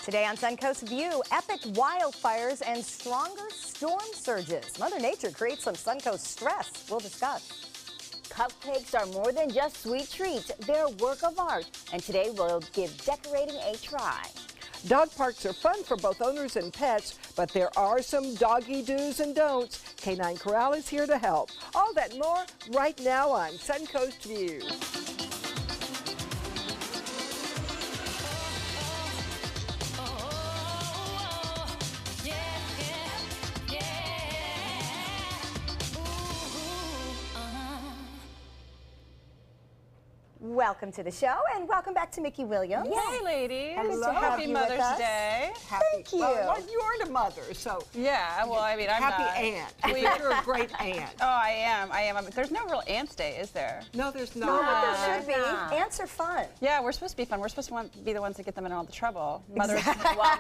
Today on Suncoast View, epic wildfires and stronger storm surges. Mother Nature creates some Suncoast stress. We'll discuss. Cupcakes are more than just sweet treats. They're a work of art. And today we'll give decorating a try. Dog parks are fun for both owners and pets, but there are some doggy do's and don'ts. Canine Corral is here to help. All that and more right now on Suncoast View. Welcome to the show, and welcome back to Mickey Williams. Hey, ladies. Hello. Happy Mother's Day. Thank you. Well, you aren't a mother, so Yeah, well, I mean, I'm happy not. aunt. You're a great aunt. Oh, I am. There's no real Aunt's Day, is there? No, there's No, not. but there should be. Ants are fun. Yeah, we're supposed to be fun. We're supposed to be the ones that get them in all the trouble. Mothers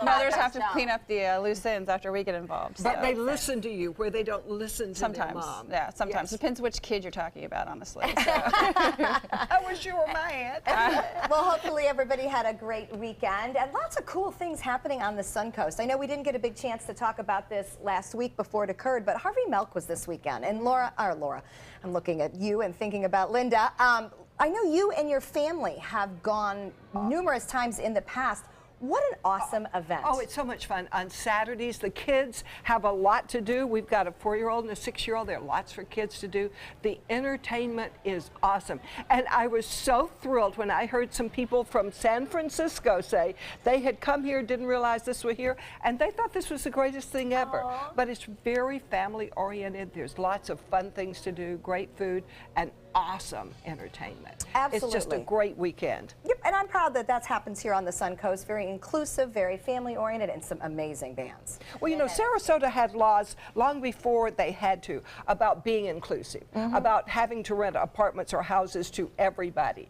Mothers have to don't. clean up the loose ends after we get involved. But so. they listen to you where they don't listen to their Sometimes, mom. yeah, sometimes. Yes. Depends which kid you're talking about, honestly. So. I wish you were my aunt. Well, hopefully everybody had a great weekend and lots of cool things happening on the Suncoast. I know we didn't get a big chance to talk about this last week before it occurred, but Harvey Milk was this weekend. And Laura, I'm looking at you and thinking about Linda. I know you and your family have gone numerous times in the past. What an awesome event. Oh, it's so much fun. On Saturdays, the kids have a lot to do. We've got a 4-year-old and a 6-year-old. There are lots for kids to do. The entertainment is awesome. And I was so thrilled when I heard some people from San Francisco say they had come here, didn't realize this was here, and they thought this was the greatest thing ever. But it's very family-oriented. There's lots of fun things to do, great food, and awesome entertainment. Absolutely. It's just a great weekend. Yep, and I'm proud that that happens here on the Suncoast. Very inclusive, very family-oriented, and some amazing bands. Well, you know, Sarasota had laws long before they had to about being inclusive, about having to rent apartments or houses to everybody.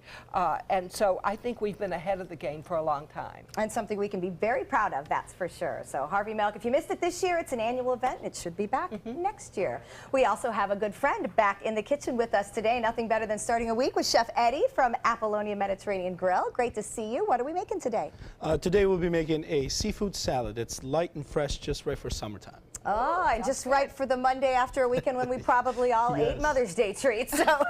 And so I think we've been ahead of the game for a long time. And something we can be very proud of, that's for sure. So Harvey Milk, if you missed it this year, it's an annual event. It should be back next year. We also have a good friend back in the kitchen with us today. Nothing better than starting a week with Chef Eddie from Apollonia Mediterranean Grill. Great to see you. What are we making today? Today we'll be making a seafood salad. It's light and fresh, just right for summertime. Oh, and just right for the Monday after a weekend when we probably all ate Mother's Day treats. So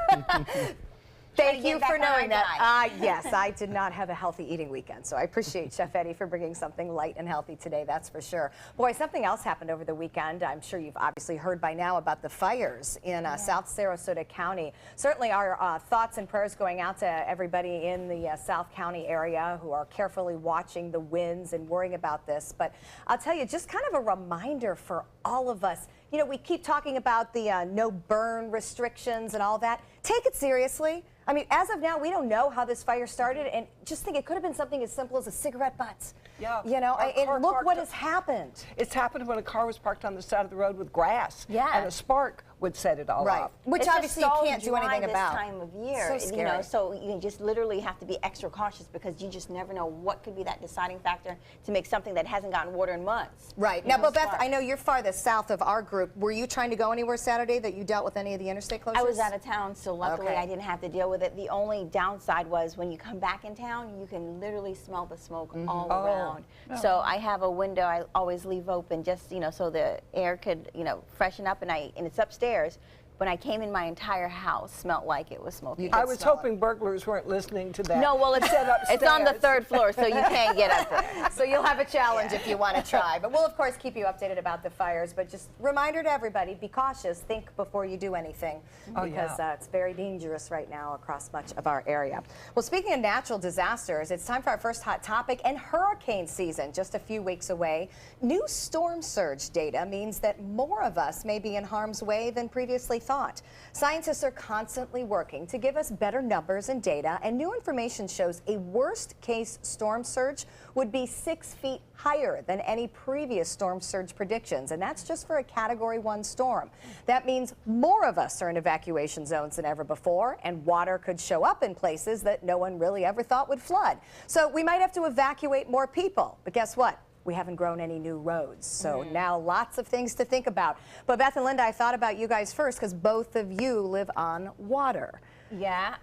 thank you for knowing that. Yes, I did not have a healthy eating weekend, so I appreciate Chef Eddie for bringing something light and healthy today, that's for sure. Boy, something else happened over the weekend. I'm sure you've obviously heard by now about the fires in South Sarasota County. Certainly our thoughts and prayers going out to everybody in the South County area who are carefully watching the winds and worrying about this. But I'll tell you, just kind of a reminder for all of us. You know, we keep talking about the no burn restrictions and all that. Take it seriously. I mean, as of now, we don't know how this fire started, and just think it could have been something as simple as a cigarette butt. Yeah. You know, and look what has happened. It's happened when a car was parked on the side of the road with grass. Yeah. And a spark would set it all off. Which It's obviously just you so can't do dry anything about. this time of year, So you know, scary. so you just literally have to be extra cautious because you just never know what could be that deciding factor to make something that hasn't gotten water in months. Right. Now, but Beth, I know you're farthest south of our group. Were you trying to go anywhere Saturday that you dealt with any of the interstate closures? I was out of town, so luckily Okay. I didn't have to deal with it. The only downside was when you come back in town, you can literally smell the smoke all around. So I have a window I always leave open just, you know, so the air could, you know, freshen up, and it's upstairs. When I came in, my entire house smelled like it was smoking. I was hoping burglars weren't listening to that. No, well, it's on the 3rd floor, so you can't get up there. So you'll have a challenge if you want to try. But we'll, of course, keep you updated about the fires. But just reminder to everybody, be cautious. Think before you do anything. Because it's very dangerous right now across much of our area. Well, speaking of natural disasters, it's time for our first hot topic and hurricane season, just a few weeks away. New storm surge data means that more of us may be in harm's way than previously thought. Scientists are constantly working to give us better numbers and data, and new information shows a worst-case storm surge would be 6 feet higher than any previous storm surge predictions, and that's just for a Category 1 storm. That means more of us are in evacuation zones than ever before, and water could show up in places that no one really ever thought would flood. So we might have to evacuate more people, but guess what? We haven't grown any new roads. So now lots of things to think about. But Beth and Linda, I thought about you guys first because both of you live on water. Yeah,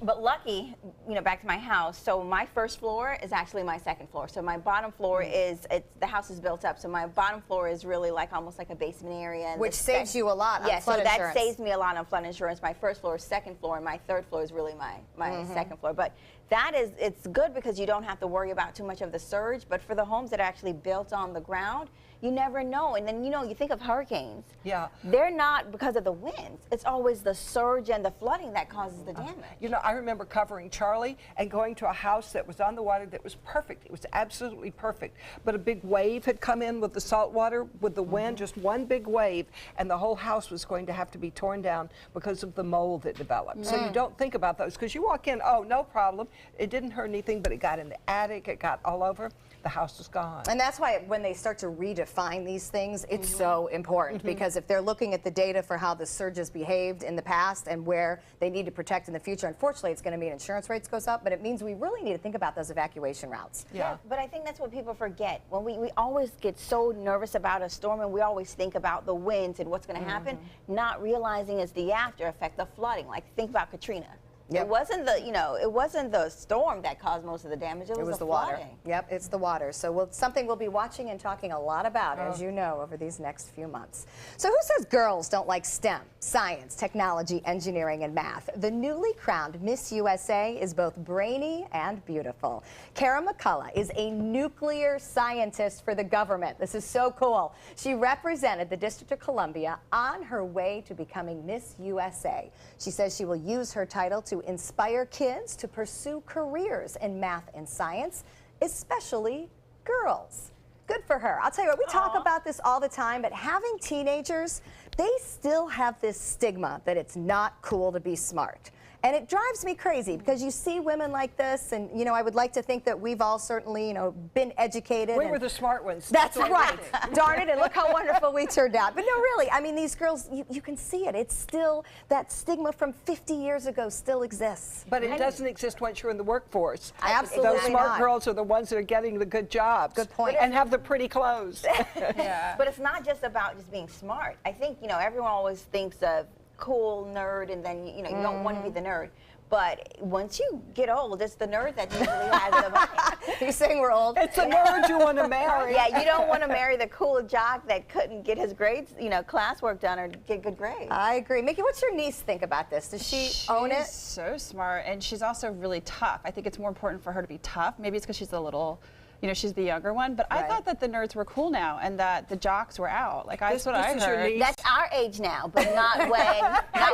but lucky, you know, back to my house. So my first floor is actually my second floor. So my bottom floor is, the house is built up. So my bottom floor is really like almost like a basement area. And which saves you a lot on yeah, flood so that insurance. saves me a lot on flood insurance. My first floor is second floor, and my third floor is really my second floor. But that is, it's good because you don't have to worry about too much of the surge. But for the homes that are actually built on the ground, you never know. And then, you know, you think of hurricanes. Yeah. They're not because of the winds. It's always the surge and the flooding that causes the damage. You know, I remember covering Charlie and going to a house that was on the water that was perfect. It was absolutely perfect. But a big wave had come in with the salt water, with the wind, just one big wave, and the whole house was going to have to be torn down because of the mold that developed. So you don't think about those because you walk in, oh, no problem. It didn't hurt anything, but it got in the attic, it got all over. The house is gone. And that's why when they start to redefine these things, it's so important because if they're looking at the data for how the surges behaved in the past and where they need to protect in the future, unfortunately, it's going to mean insurance rates goes up, but it means we really need to think about those evacuation routes. Yeah. But I think that's what people forget. When we always get so nervous about a storm and we always think about the winds and what's going to happen, not realizing it's the after effect, the flooding. Like think about Katrina. Yep. It wasn't the, you know, it wasn't the storm that caused most of the damage. It was the water. flooding. Yep, it's the water. So something we'll be watching and talking a lot about, as you know, over these next few months. So who says girls don't like STEM, science, technology, engineering, and math? The newly crowned Miss USA is both brainy and beautiful. Kara McCullough is a nuclear scientist for the government. This is so cool. She represented the District of Columbia on her way to becoming Miss USA. She says she will use her title to inspire kids to pursue careers in math and science, especially girls. Good for her. I'll tell you what, we talk about this all the time, but having teenagers, they still have this stigma that it's not cool to be smart. And it drives me crazy because you see women like this, and you know, I would like to think that we've all certainly, you know, been educated. We were the smart ones. That's what right. we did. Darn it, and look how wonderful we turned out. But no, really, I mean, these girls, you can see it. It's still, that stigma from 50 years ago still exists. But it doesn't exist once you're in the workforce. Absolutely Those smart not. girls are the ones that are getting the good jobs. Good point. And have the pretty clothes. Yeah. But it's not just about just being smart. I think, you know, everyone always thinks of cool nerd and then, you know, you don't want to be the nerd. But once you get old, it's the nerd that usually has the money. You're saying we're old? It's a nerd you want to marry. Yeah, you don't want to marry the cool jock that couldn't get his grades, you know, classwork done or get good grades. I agree. Mickey, what's your niece think about this? Does she own it? She's so smart, and she's also really tough. I think it's more important for her to be tough. Maybe it's because she's a little, you know, she's the younger one. But Right. I thought that the nerds were cool now, and that the jocks were out. Like that's what I is your heard. niece? That's our age now, but not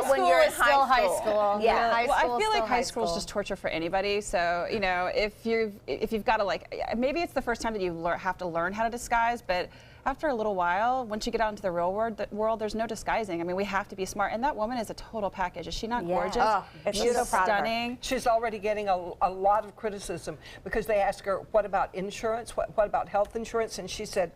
when you're in is still high school. Yeah. High Well, school I is feel still like high school is just torture for anybody. So, you know, if you've got to like, maybe it's the first time that you have to learn how to disguise, but after a little while, once you get out into the real world, there's no disguising. I mean, we have to be smart, and that woman is a total package. Is she not gorgeous? Oh, She's so proud of her. stunning. She's already getting a lot of criticism because they ask her, what about insurance? What about health insurance? And she said,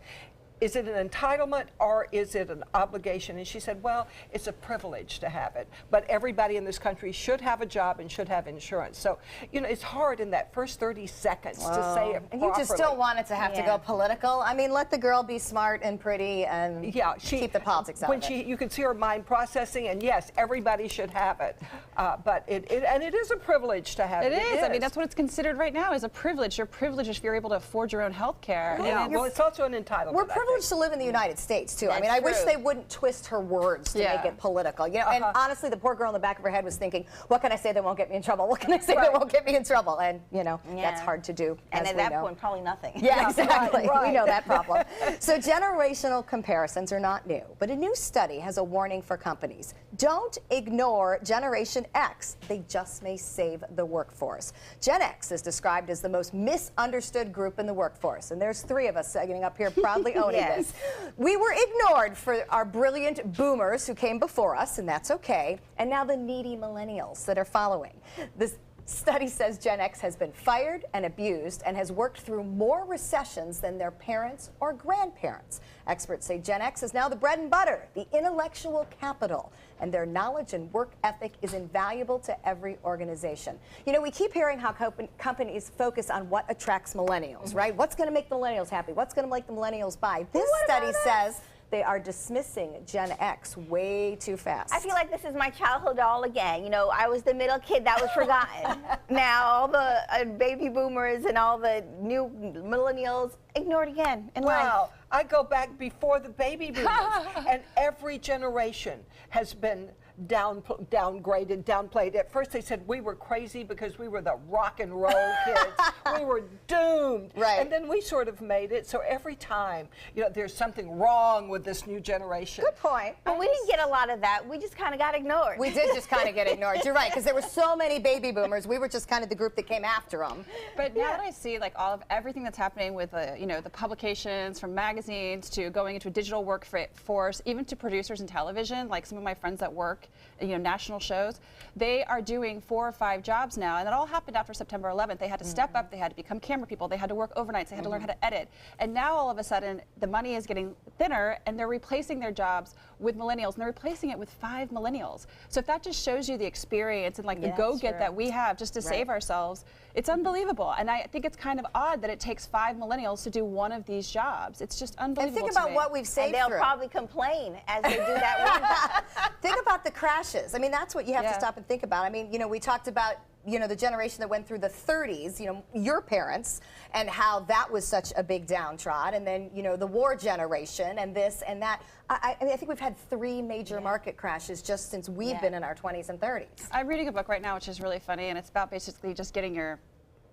is it an entitlement or is it an obligation? And she said, well, it's a privilege to have it. But everybody in this country should have a job and should have insurance. So, you know, it's hard in that first 30 seconds to say it And you just properly. don't want it to have to go political. I mean, let the girl be smart and pretty and keep the politics out of it. You can see her mind processing, and yes, everybody should have it. But it is a privilege to have it. It is. I mean, that's what it's considered right now, is a privilege. You're privileged if you're able to afford your own health care. Yeah, well, it's also an entitlement. We're I think. privileged to live in the United States, too. I mean, That's I wish true. they wouldn't twist her words to make it political. You know, and honestly, the poor girl in the back of her head was thinking, what can I say that won't get me in trouble? What can I say that won't get me in trouble? And, you know, that's hard to do, And as at we that know. point, probably nothing. Yeah, exactly. right. We know that problem. So generational comparisons are not new, but a new study has a warning for companies. Don't ignore Generation X. They just may save the workforce. Gen X is described as the most misunderstood group in the workforce, and there's three of us sitting up here proudly owning Yes. this. We were ignored for our brilliant boomers who came before us, and that's okay, and now the needy millennials that are following. This study says Gen X has been fired and abused and has worked through more recessions than their parents or grandparents. Experts say Gen X is now the bread and butter, the intellectual capital, and their knowledge and work ethic is invaluable to every organization. You know, we keep hearing how companies focus on what attracts millennials, right? What's going to make the millennials happy? What's going to make the millennials buy? This study says they are dismissing Gen X way too fast. I feel like this is my childhood all again. You know, I was the middle kid that was forgotten. Now all the baby boomers and all the new millennials ignored again in life. Wow, I go back before the baby boomers, and every generation has been downgraded, downplayed. At first they said we were crazy because we were the rock and roll kids. We were doomed. Right. And then we sort of made it. So every time, you know, there's something wrong with this new generation. Good point. But we didn't get a lot of that. We just kind of got ignored. We did just kind of get ignored. You're right, because there were so many baby boomers. We were just kind of the group that came after them. But now that I see like all of everything that's happening with you know, the publications, from magazines to going into a digital workforce, even to producers in television, like some of my friends that work, you know, national shows, they are doing 4 or 5 jobs now, and it all happened after September 11th. They had to step up, they had to become camera people, they had to work overnights, they had to learn how to edit, and now all of a sudden the money is getting thinner, and they're replacing their jobs with millennials, and they're replacing it with 5 millennials. So if that just shows you the experience and like the go-get that we have just to save ourselves, it's unbelievable. And I think it's kind of odd that it takes 5 millennials to do one of these jobs. It's just unbelievable. And think about what we've saved and they'll through. probably complain as they do that one. Think about the crashes. I mean, that's what you have to stop and think about. I mean, you know, we talked about, you know, the generation that went through the 30s, you know, your parents, and how that was such a big downtrod, and then, you know, the war generation and this and that. I mean, I think we've had 3 major market crashes just since we've been in our 20s and 30s. I'm reading a book right now which is really funny, and it's about basically just getting your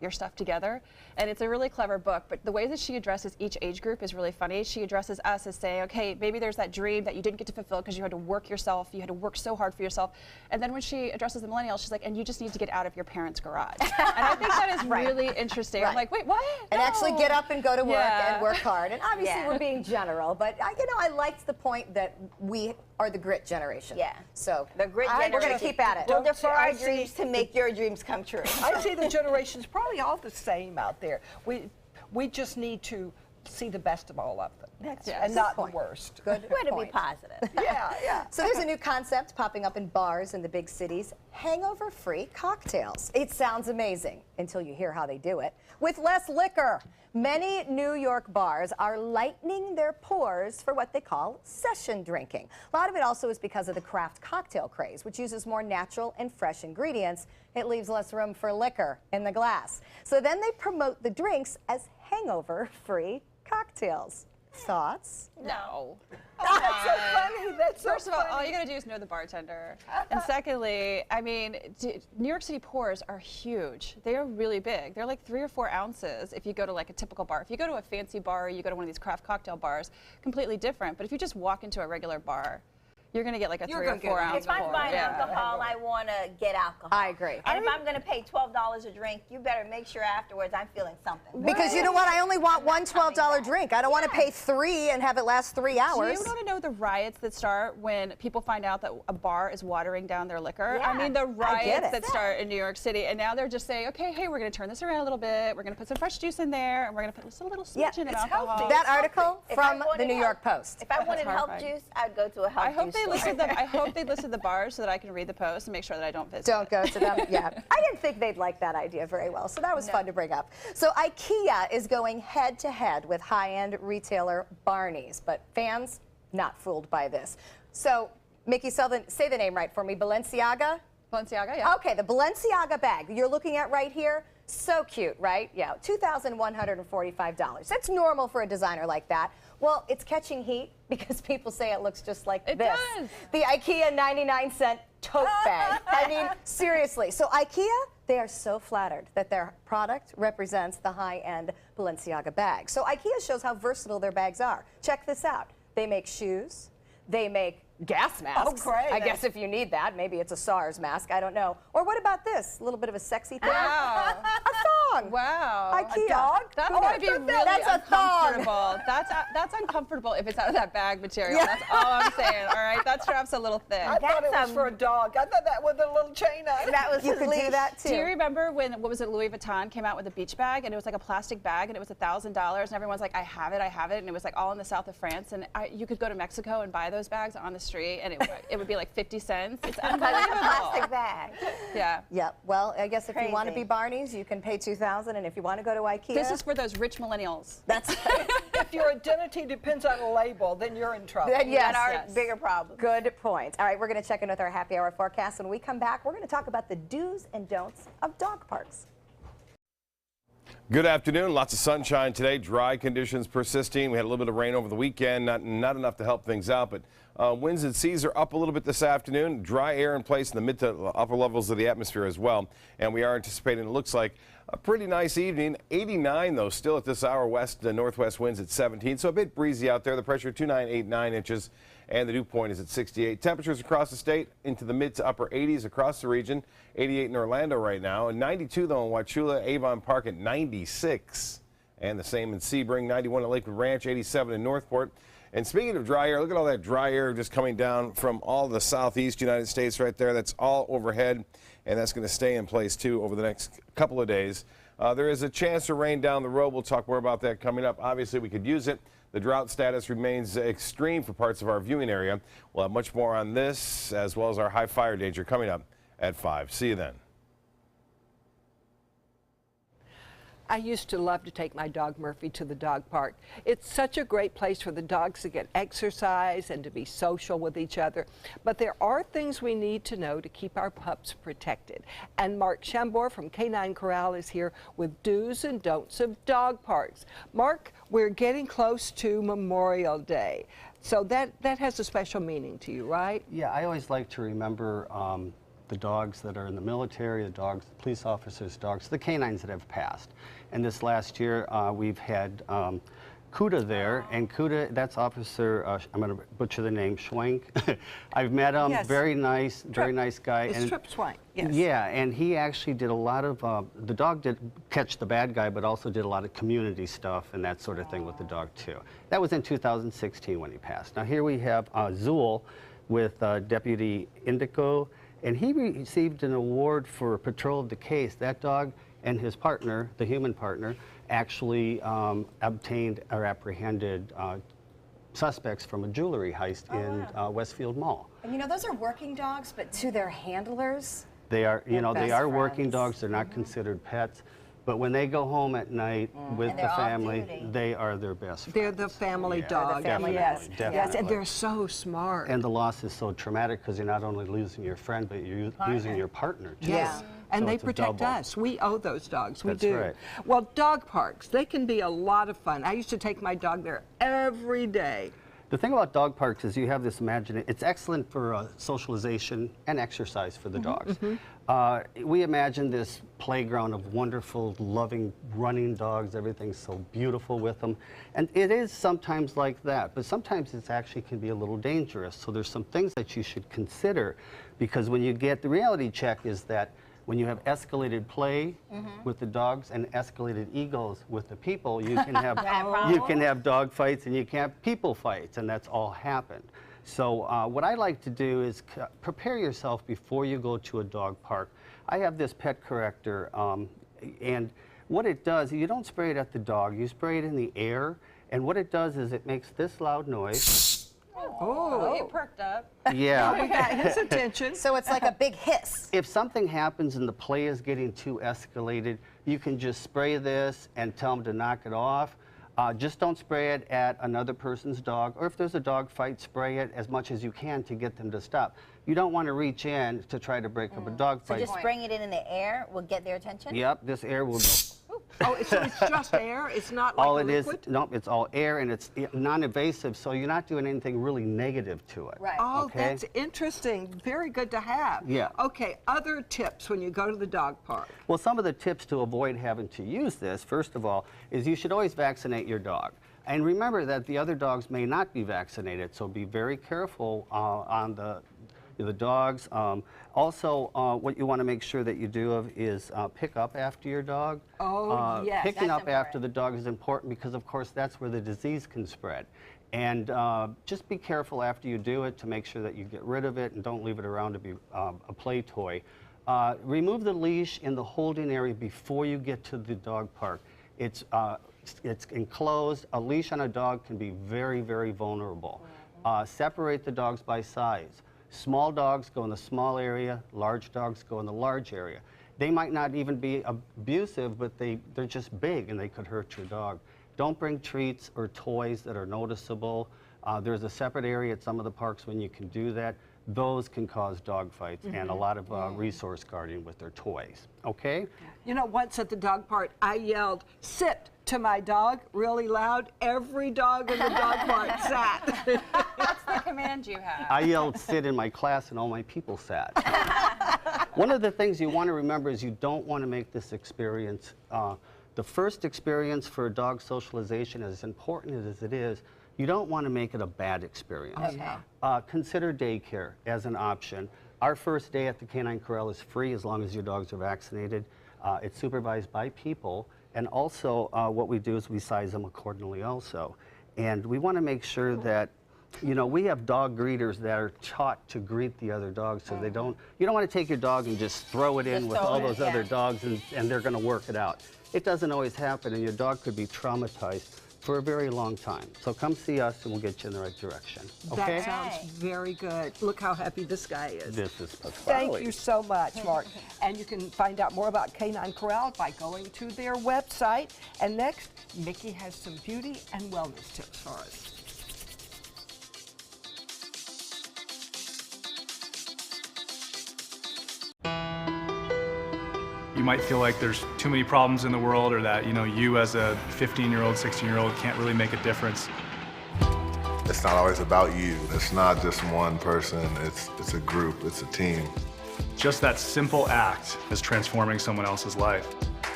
stuff together, and it's a really clever book, but the way that she addresses each age group is really funny. She addresses us as saying, okay, maybe there's that dream that you didn't get to fulfill because you had to work yourself, you had to work so hard for yourself, and then when she addresses the millennials, she's like, and you just need to get out of your parents' garage. And I think that is really interesting. I'm like, wait, what? And No. actually get up and go to work and work hard. And obviously we're being general, but you know, I liked the point that we are the grit generation. Yeah. So The grit generation. we're going to keep at it. We'll defer I our see- dreams to make your dreams come true. I see the generations probably all the same out there. We just need to see the best of all of them. That's and not the worst. Good Way to be point. positive. Yeah. So there's a new concept popping up in bars in the big cities, hangover-free cocktails. It sounds amazing until you hear how they do it. With less liquor, many New York bars are lightening their pours for what they call session drinking. A lot of it also is because of the craft cocktail craze, which uses more natural and fresh ingredients. It leaves less room for liquor in the glass. So then they promote the drinks as hangover-free cocktails. Thoughts? No. That's so funny. That's so First of all, funny. all you got to do is know the bartender. And secondly, I mean, New York City pours are huge. They are really big. They're like 3 or 4 ounces if you go to like a typical bar. If you go to a fancy bar or you go to one of these craft cocktail bars, completely different. But if you just walk into a regular bar, you're going to get like a 3 or 4 ounce If I'm pour. buying alcohol, I want to get alcohol. I agree. And if I'm going to pay $12 a drink, you better make sure afterwards I'm feeling something. Because you know what? I only want one $12 drink. I don't want to pay 3 and have it last 3 hours. Do you want to know the riots that start when people find out that a bar is watering down their liquor? Yeah, I mean, the get riots it. that start in New York City, and now they're just saying, okay, hey, we're going to turn this around a little bit. We're going to put some fresh juice in there, and we're going to put just a little smidgen of it's alcohol. healthy. That article If I from wanted the New help- York Post. If I wanted health horrifying. juice, I'd go to a health I hope juice they store. listed them. I hope they listed the bars so that I can read the post and make sure that I don't visit. Don't go to them. Yeah. I didn't think they'd like that idea very well, so that was fun to bring up. So IKEA is going head-to-head with high-end retailer Barney's, but fans not fooled by this. So, Mickey, say the name right for me. Balenciaga? Balenciaga, yeah. Okay, the Balenciaga bag you're looking at right here, so cute, right? Yeah, $2,145. That's normal for a designer like that. Well, it's catching heat because people say it looks just like It this. does. The IKEA 99-cent tote bag. I mean, seriously. So IKEA, they are so flattered that their product represents the high-end Balenciaga bag. So IKEA shows how versatile their bags are. Check this out. They make shoes. They make gas masks. Oh, great. I guess if you need that, maybe it's a SARS mask, I don't know. Or what about this? A little bit of a sexy thing. Wow. A thong. Wow. IKEA. A dog? That's Who going to knows? be really That's a thong. uncomfortable. That's uncomfortable if it's out of that bag material. That's all I'm saying. All right, that strap's a little thin. I thought it That's was for a dog. I thought that with a little chain on it. That was You his could leash. do that too. Do you remember when, what was it, Louis Vuitton came out with a beach bag, and it was like a plastic bag, and it was $1,000, and everyone's like, I have it, and it was like all in the south of France, and you could go to Mexico and buy those bags on the street, and it would be like 50 cents. It's Plastic unbelievable. bag. Yeah. Yeah, well, I guess if you want to Crazy. be Barney's, you can pay $2,000 $2,000, and if you want to go to IKEA, This is for those rich millennials. that's If your identity depends on a label, then you're in trouble. Then yes, That are yes. bigger problems. Good point. All right, we're going to check in with our happy hour forecast. When we come back, we're going to talk about the do's and don'ts of dog parks. Good afternoon. Lots of sunshine today. Dry conditions persisting. We had a little bit of rain over the weekend. Not enough to help things out, but winds and seas are up a little bit this afternoon. Dry air in place in the mid to upper levels of the atmosphere as well. And we are anticipating, it looks like, a pretty nice evening. 89, though, still at this hour. West to northwest winds at 17, so a bit breezy out there. The pressure 2989 inches, and the dew point is at 68. Temperatures across the state into the mid to upper 80s across the region. 88 in Orlando right now, and 92 though in Wauchula, Avon Park at 96, and the same in Sebring. 91 at Lakewood Ranch, 87 in Northport. And speaking of dry air, look at all that dry air just coming down from all the southeast United States right there. That's all overhead, and that's going to stay in place too over the next couple of days. There is a chance of rain down the road. We'll talk more about that coming up. Obviously, we could use it. The drought status remains extreme for parts of our viewing area. We'll have much more on this, as well as our high fire danger coming up at 5. See you then. I used to love to take my dog Murphy to the dog park. It's such a great place for the dogs to get exercise and to be social with each other. But there are things we need to know to keep our pups protected. And Mark Schembor from Canine Corral is here with do's and don'ts of dog parks. Mark, we're getting close to Memorial Day. So that has a special meaning to you, right? Yeah, I always like to remember the dogs that are in the military, the dogs, the police officers' dogs, the canines that have passed. And this last year, we've had Kuda there, and Kuda, that's Officer, I'm going to butcher the name, Schwank. I've met him, Yes. very nice guy. It's Trip Swank, yes. Yeah, and he actually did a lot of, the dog did catch the bad guy, but also did a lot of community stuff and that sort of thing with the dog too. That was in 2016 when he passed. Now here we have Zool with Deputy Indico, and he received an award for Patrol of the Case. That dog and his partner, the human partner, actually obtained or apprehended suspects from a jewelry heist in Westfield Mall. And you know, those are working dogs, but to their handlers, They are, you know, they best are working friends. dogs. They're not considered pets. But when they go home at night with And the they're off family, duty. they are their best friends. They're the family Yeah, dog. family Yes, dog, yes, definitely. and they're so smart. And the loss is so traumatic because you're not only losing your friend, but you're losing your partner too. Yes, and So they it's a protect double. us. We owe those dogs. We That's do. right. Well, dog parks, they can be a lot of fun. I used to take my dog there every day. The thing about dog parks is you have this imagination. It's excellent for socialization and exercise for the dogs. We imagine this playground of wonderful, loving, running dogs. Everything's so beautiful with them. And it is sometimes like that, but sometimes it actually can be a little dangerous. So there's some things that you should consider, because when you get the reality check is that when you have escalated play with the dogs and escalated egos with the people, you can have dog fights and you can have people fights, and that's all happened. So what I like to do is prepare yourself before you go to a dog park. I have this pet corrector, and what it does, you don't spray it at the dog, you spray it in the air, and what it does is it makes this loud noise. Oh, you perked up. Yeah. We got his attention. so it's like a big hiss. If something happens and the play is getting too escalated, you can just spray this and tell them to knock it off. Just don't spray it at another person's dog, or if there's a dog fight, spray it as much as you can to get them to stop. You don't want to reach in to try to break up a dog So fight. just spraying it in the air will get their attention? Yep, this air will go. Oh, so it's just air? It's not like All a it is, liquid? nope, it's all air, and it's non-invasive, so you're not doing anything really negative to it. Right. Oh, Okay. that's interesting. Very good to have. Yeah. Okay, other tips when you go to the dog park. Well, some of the tips to avoid having to use this, first of all, is you should always vaccinate your dog. And remember that the other dogs may not be vaccinated, so be very careful on the dogs. Also, what you want to make sure that you do is pick up after your dog. Oh, yes. Picking That's up after the dog is important because, of course, that's where the disease can spread. And just be careful after you do it to make sure that you get rid of it and don't leave it around to be a play toy. Remove the leash in the holding area before you get to the dog park. It's enclosed. A leash on a dog can be very, very vulnerable. Separate the dogs by size. Small dogs go in the small area, large dogs go in the large area. They might not even be abusive, but they're just big and they could hurt your dog. Don't bring treats or toys that are noticeable. There's a separate area at some of the parks when you can do that. Those can cause dog fights and a lot of resource guarding with their toys, okay? You know, once at the dog park, I yelled, "Sit," to my dog really loud. Every dog in the dog park sat. That's the command you have. I yelled "sit" in my class and all my people sat. One of the things you want to remember is you don't want to make this experience, the first experience for dog socialization, as important as it is, you don't want to make it a bad experience. Okay. Consider daycare as an option. Our first day at the Canine Corral is free as long as your dogs are vaccinated. It's supervised by people, and also what we do is we size them accordingly also. And we want to make sure that, you know, we have dog greeters that are taught to greet the other dogs, so they don't, you don't want to take your dog and just throw it in with all those other dogs and they're going to work it out. It doesn't always happen, and your dog could be traumatized for a very long time. So come see us and we'll get you in the right direction. Okay? That sounds very good. Look how happy this guy is. This is Pasquale. Thank you so much, Mark. And you can find out more about Canine Corral by going to their website. And next, Mickey has some beauty and wellness tips for us. You might feel like there's too many problems in the world, or that, you know, you as a 15-year-old, 16-year-old can't really make a difference. It's not always about you. It's not just one person. It's a group. It's a team. Just that simple act is transforming someone else's life.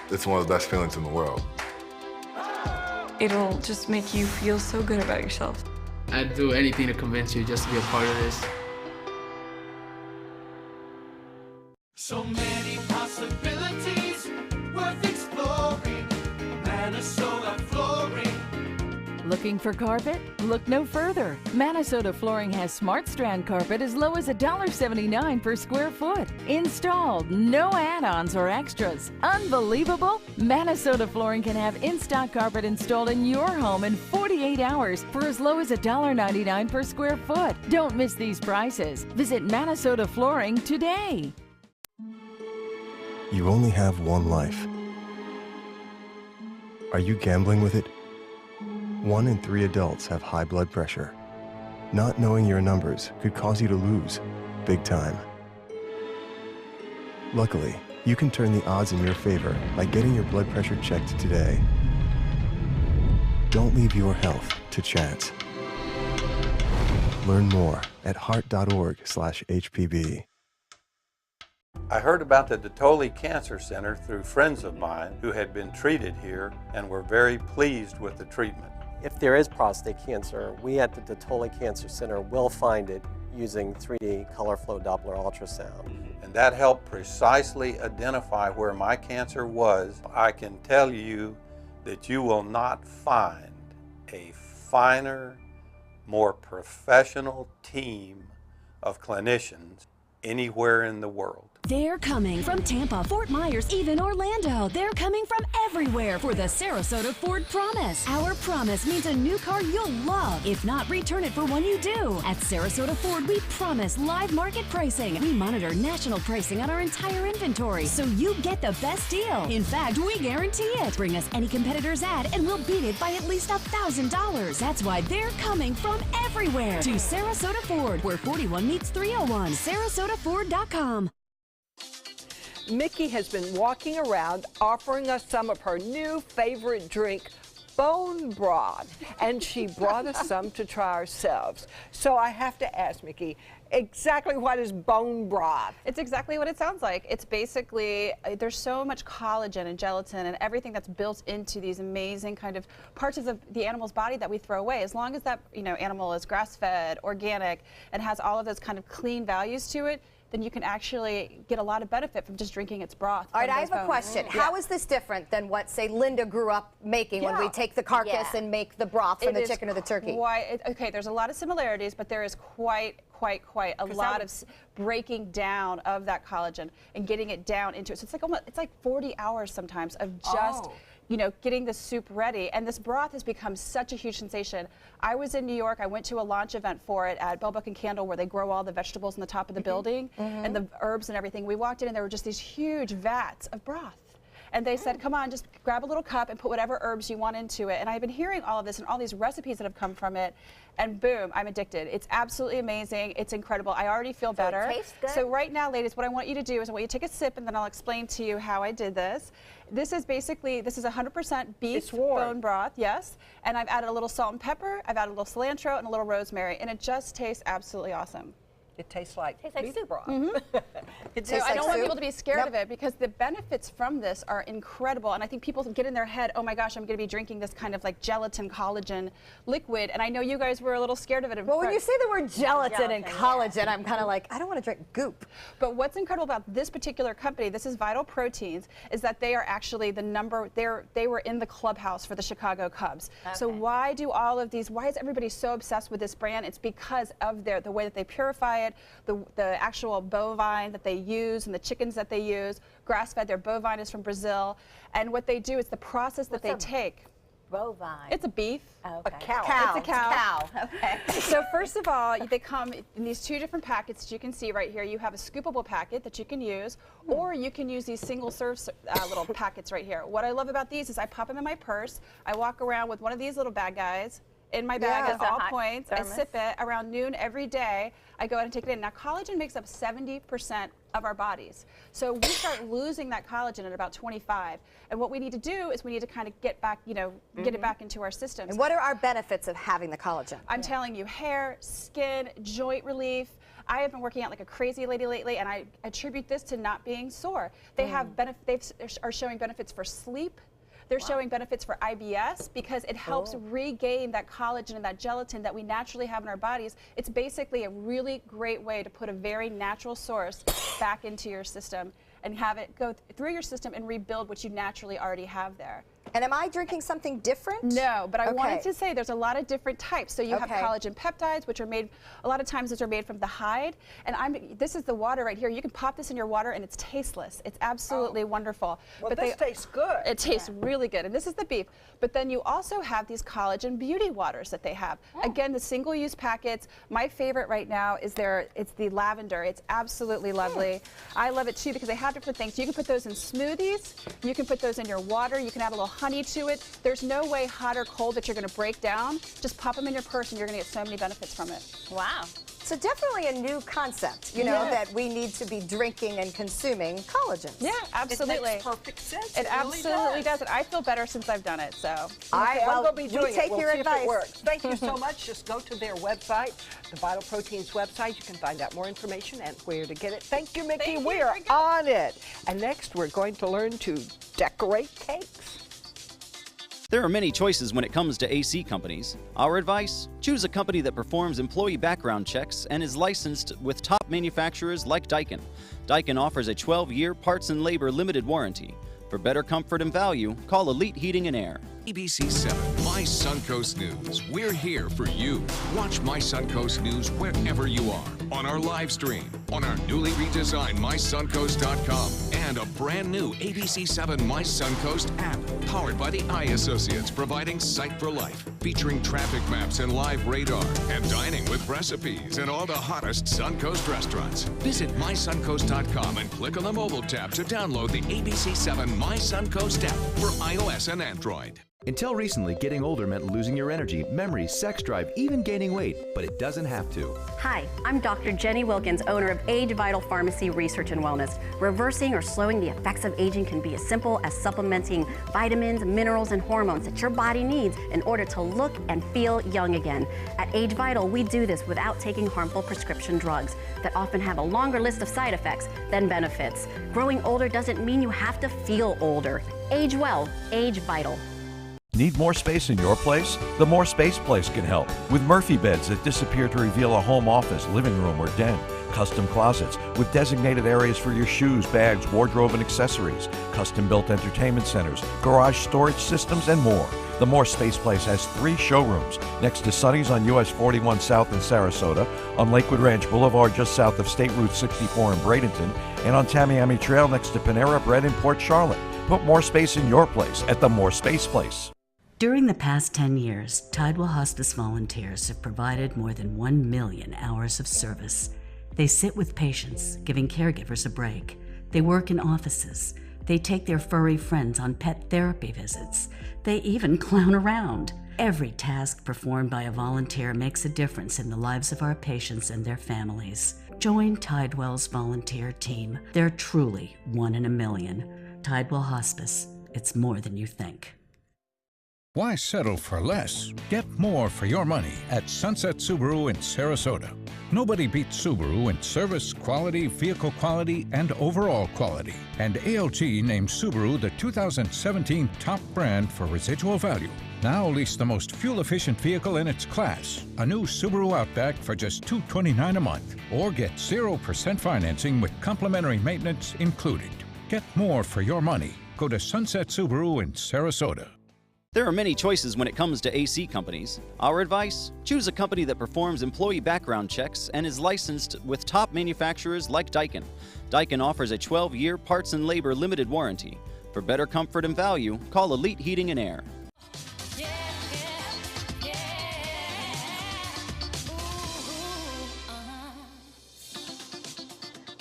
It's one of the best feelings in the world. It'll just make you feel so good about yourself. I'd do anything to convince you just to be a part of this. So many possibilities worth exploring. Minnesota Flooring. Looking for carpet? Look no further. Minnesota Flooring has Smart Strand carpet as low as $1.79 per square foot. Installed, no add-ons or extras. Unbelievable? Minnesota Flooring can have in-stock carpet installed in your home in 48 hours for as low as $1.99 per square foot. Don't miss these prices. Visit Minnesota Flooring today. You only have one life. Are you gambling with it? 1 in 3 adults have high blood pressure. Not knowing your numbers could cause you to lose, big time. Luckily, you can turn the odds in your favor by getting your blood pressure checked today. Don't leave your health to chance. Learn more at heart.org/HPV. I heard about the Detoli Cancer Center through friends of mine who had been treated here and were very pleased with the treatment. If there is prostate cancer, we at the Detoli Cancer Center will find it using 3D color flow Doppler ultrasound. And that helped precisely identify where my cancer was. I can tell you that you will not find a finer, more professional team of clinicians anywhere in the world. They're coming from Tampa, Fort Myers, even Orlando. They're coming from everywhere for the Sarasota Ford Promise. Our promise means a new car you'll love. If not, return it for one you do. At Sarasota Ford, we promise live market pricing. We monitor national pricing on our entire inventory, so you get the best deal. In fact, we guarantee it. Bring us any competitor's ad, and we'll beat it by at least $1,000. That's why they're coming from everywhere to Sarasota Ford, where 41 meets 301. SarasotaFord.com. Mickey has been walking around offering us some of her new favorite drink, bone broth, and she brought us some to try ourselves. So I have to ask Mickey, exactly what is bone broth? It's exactly what it sounds like. It's basically, there's so much collagen and gelatin and everything that's built into these amazing kind of parts of the animal's body that we throw away. As long as that animal is grass-fed, organic, and has all of those kind of clean values to it, then you can actually get a lot of benefit from just drinking its broth. All right, I have a question. How is this different than what, say, Linda grew up making when we take the carcass and make the broth from the chicken or the turkey? Okay, there's a lot of similarities, but there is quite a lot of breaking down of that collagen and getting it down into it. So it's like 40 hours sometimes of just you know, getting the soup ready. And this broth has become such a huge sensation. I was in New York. I went to a launch event for it at Bell Book and Candle, where they grow all the vegetables on the top of the building and the herbs and everything. We walked in and there were just these huge vats of broth. And they said, come on, just grab a little cup and put whatever herbs you want into it. And I've been hearing all of this and all these recipes that have come from it. And boom, I'm addicted. It's absolutely amazing. It's incredible. I already feel better. It tastes good. So right now, ladies, what I want you to do is I want you to take a sip, and then I'll explain to you how I did this. This is basically, this is 100% beef bone broth, yes. And I've added a little salt and pepper. I've added a little cilantro and a little rosemary. And it just tastes absolutely awesome. It tastes like soup broth. So I don't want people to be scared of it, because the benefits from this are incredible. And I think people get in their head, oh my gosh, I'm going to be drinking this kind of like gelatin collagen liquid. And I know you guys were a little scared of it. Well, when you say the word gelatin and collagen, I'm kind of like, I don't want to drink goop. But what's incredible about this particular company, this is Vital Proteins, is that they are actually the they were in the clubhouse for the Chicago Cubs. So why do all of these, why is everybody so obsessed with this brand? It's because of the way that they purify it, the actual bovine that they use and the chickens that they use, grass-fed. Their bovine is from Brazil. And what they do is the process that they take. Bovine. It's a beef. Oh, a cow. It's a cow. Okay. So first of all, they come in these two different packets that you can see right here. You have a scoopable packet that you can use, or you can use these single-serve little packets right here. What I love about these is I pop them in my purse. I walk around with one of these little bad guys in my bag at all points. I sip it around noon every day. I go out and take it in. Now, collagen makes up 70% of our bodies. So we start losing that collagen at about 25. And what we need to do is we need to kind of get back, get it back into our systems. And what are our benefits of having the collagen? I'm telling you, hair, skin, joint relief. I have been working out like a crazy lady lately, and I attribute this to not being sore. They have they are showing benefits for sleep. They're showing benefits for IBS, because it helps regain that collagen and that gelatin that we naturally have in our bodies. It's basically a really great way to put a very natural source back into your system and have it go through your system and rebuild what you naturally already have there. And am I drinking something different? No, but I wanted to say there's a lot of different types. So you have collagen peptides, which are made, a lot of times those are made from the hide. And this is the water right here. You can pop this in your water and it's tasteless. It's absolutely wonderful. Well, but this tastes good. It tastes really good. And this is the beef. But then you also have these collagen beauty waters that they have. Again, the single-use packets. My favorite right now is it's the lavender. It's absolutely lovely. I love it too, because they have different things. You can put those in smoothies. You can put those in your water. You can add a little honey to it. There's no way hot or cold that you're going to break down. Just pop them in your purse and you're going to get so many benefits from it. Wow. So definitely a new concept, that we need to be drinking and consuming collagen. Yeah, absolutely. It makes perfect sense. It absolutely does. And I feel better since I've done it. So. All right, well, I'll go be doing take it. your See advice. if it works. Thank you so much. Just go to their website, the Vital Proteins website. You can find out more information and where to get it. Thank you, Mickey. We are on it. And next, we're going to learn to decorate cakes. There are many choices when it comes to AC companies. Our advice? Choose a company that performs employee background checks and is licensed with top manufacturers like Daikin. Daikin offers a 12-year parts and labor limited warranty. For better comfort and value, call Elite Heating and Air. ABC 7, My Suncoast News. We're here for you. Watch My Suncoast News wherever you are. On our live stream, on our newly redesigned MySuncoast.com, and a brand new ABC 7 My Suncoast app, powered by the Eye Associates, providing sight for life, featuring traffic maps and live radar, and dining with recipes in all the hottest Suncoast restaurants. Visit MySuncoast.com and click on the mobile tab to download the ABC 7 My Suncoast app for iOS and Android. Until recently, getting older meant losing your energy, memory, sex drive, even gaining weight, but it doesn't have to. Hi, I'm Dr. Jenny Wilkins, owner of Age Vital Pharmacy Research and Wellness. Reversing or slowing the effects of aging can be as simple as supplementing vitamins, minerals, and hormones that your body needs in order to look and feel young again. At Age Vital, we do this without taking harmful prescription drugs that often have a longer list of side effects than benefits. Growing older doesn't mean you have to feel older. Age well, Age Vital. Need more space in your place? The More Space Place can help with Murphy beds that disappear to reveal a home office, living room, or den. Custom closets with designated areas for your shoes, bags, wardrobe, and accessories. Custom-built entertainment centers, garage storage systems, and more. The More Space Place has 3 showrooms next to Sunny's on US 41 South in Sarasota, on Lakewood Ranch Boulevard just south of State Route 64 in Bradenton, and on Tamiami Trail next to Panera Bread in Port Charlotte. Put more space in your place at the More Space Place. During the past 10 years, Tidewell Hospice volunteers have provided more than 1 million hours of service. They sit with patients, giving caregivers a break. They work in offices. They take their furry friends on pet therapy visits. They even clown around. Every task performed by a volunteer makes a difference in the lives of our patients and their families. Join Tidewell's volunteer team. They're truly 1 in a million. Tidewell Hospice. It's more than you think. Why settle for less? Get more for your money at Sunset Subaru in Sarasota. Nobody beats Subaru in service, quality, vehicle quality, and overall quality. And ALT named Subaru the 2017 top brand for residual value. Now lease the most fuel-efficient vehicle in its class, a new Subaru Outback for just $229 a month. Or get 0% financing with complimentary maintenance included. Get more for your money. Go to Sunset Subaru in Sarasota. There are many choices when it comes to AC companies. Our advice? Choose a company that performs employee background checks and is licensed with top manufacturers like Daikin. Daikin offers a 12-year parts and labor limited warranty. For better comfort and value, call Elite Heating and Air.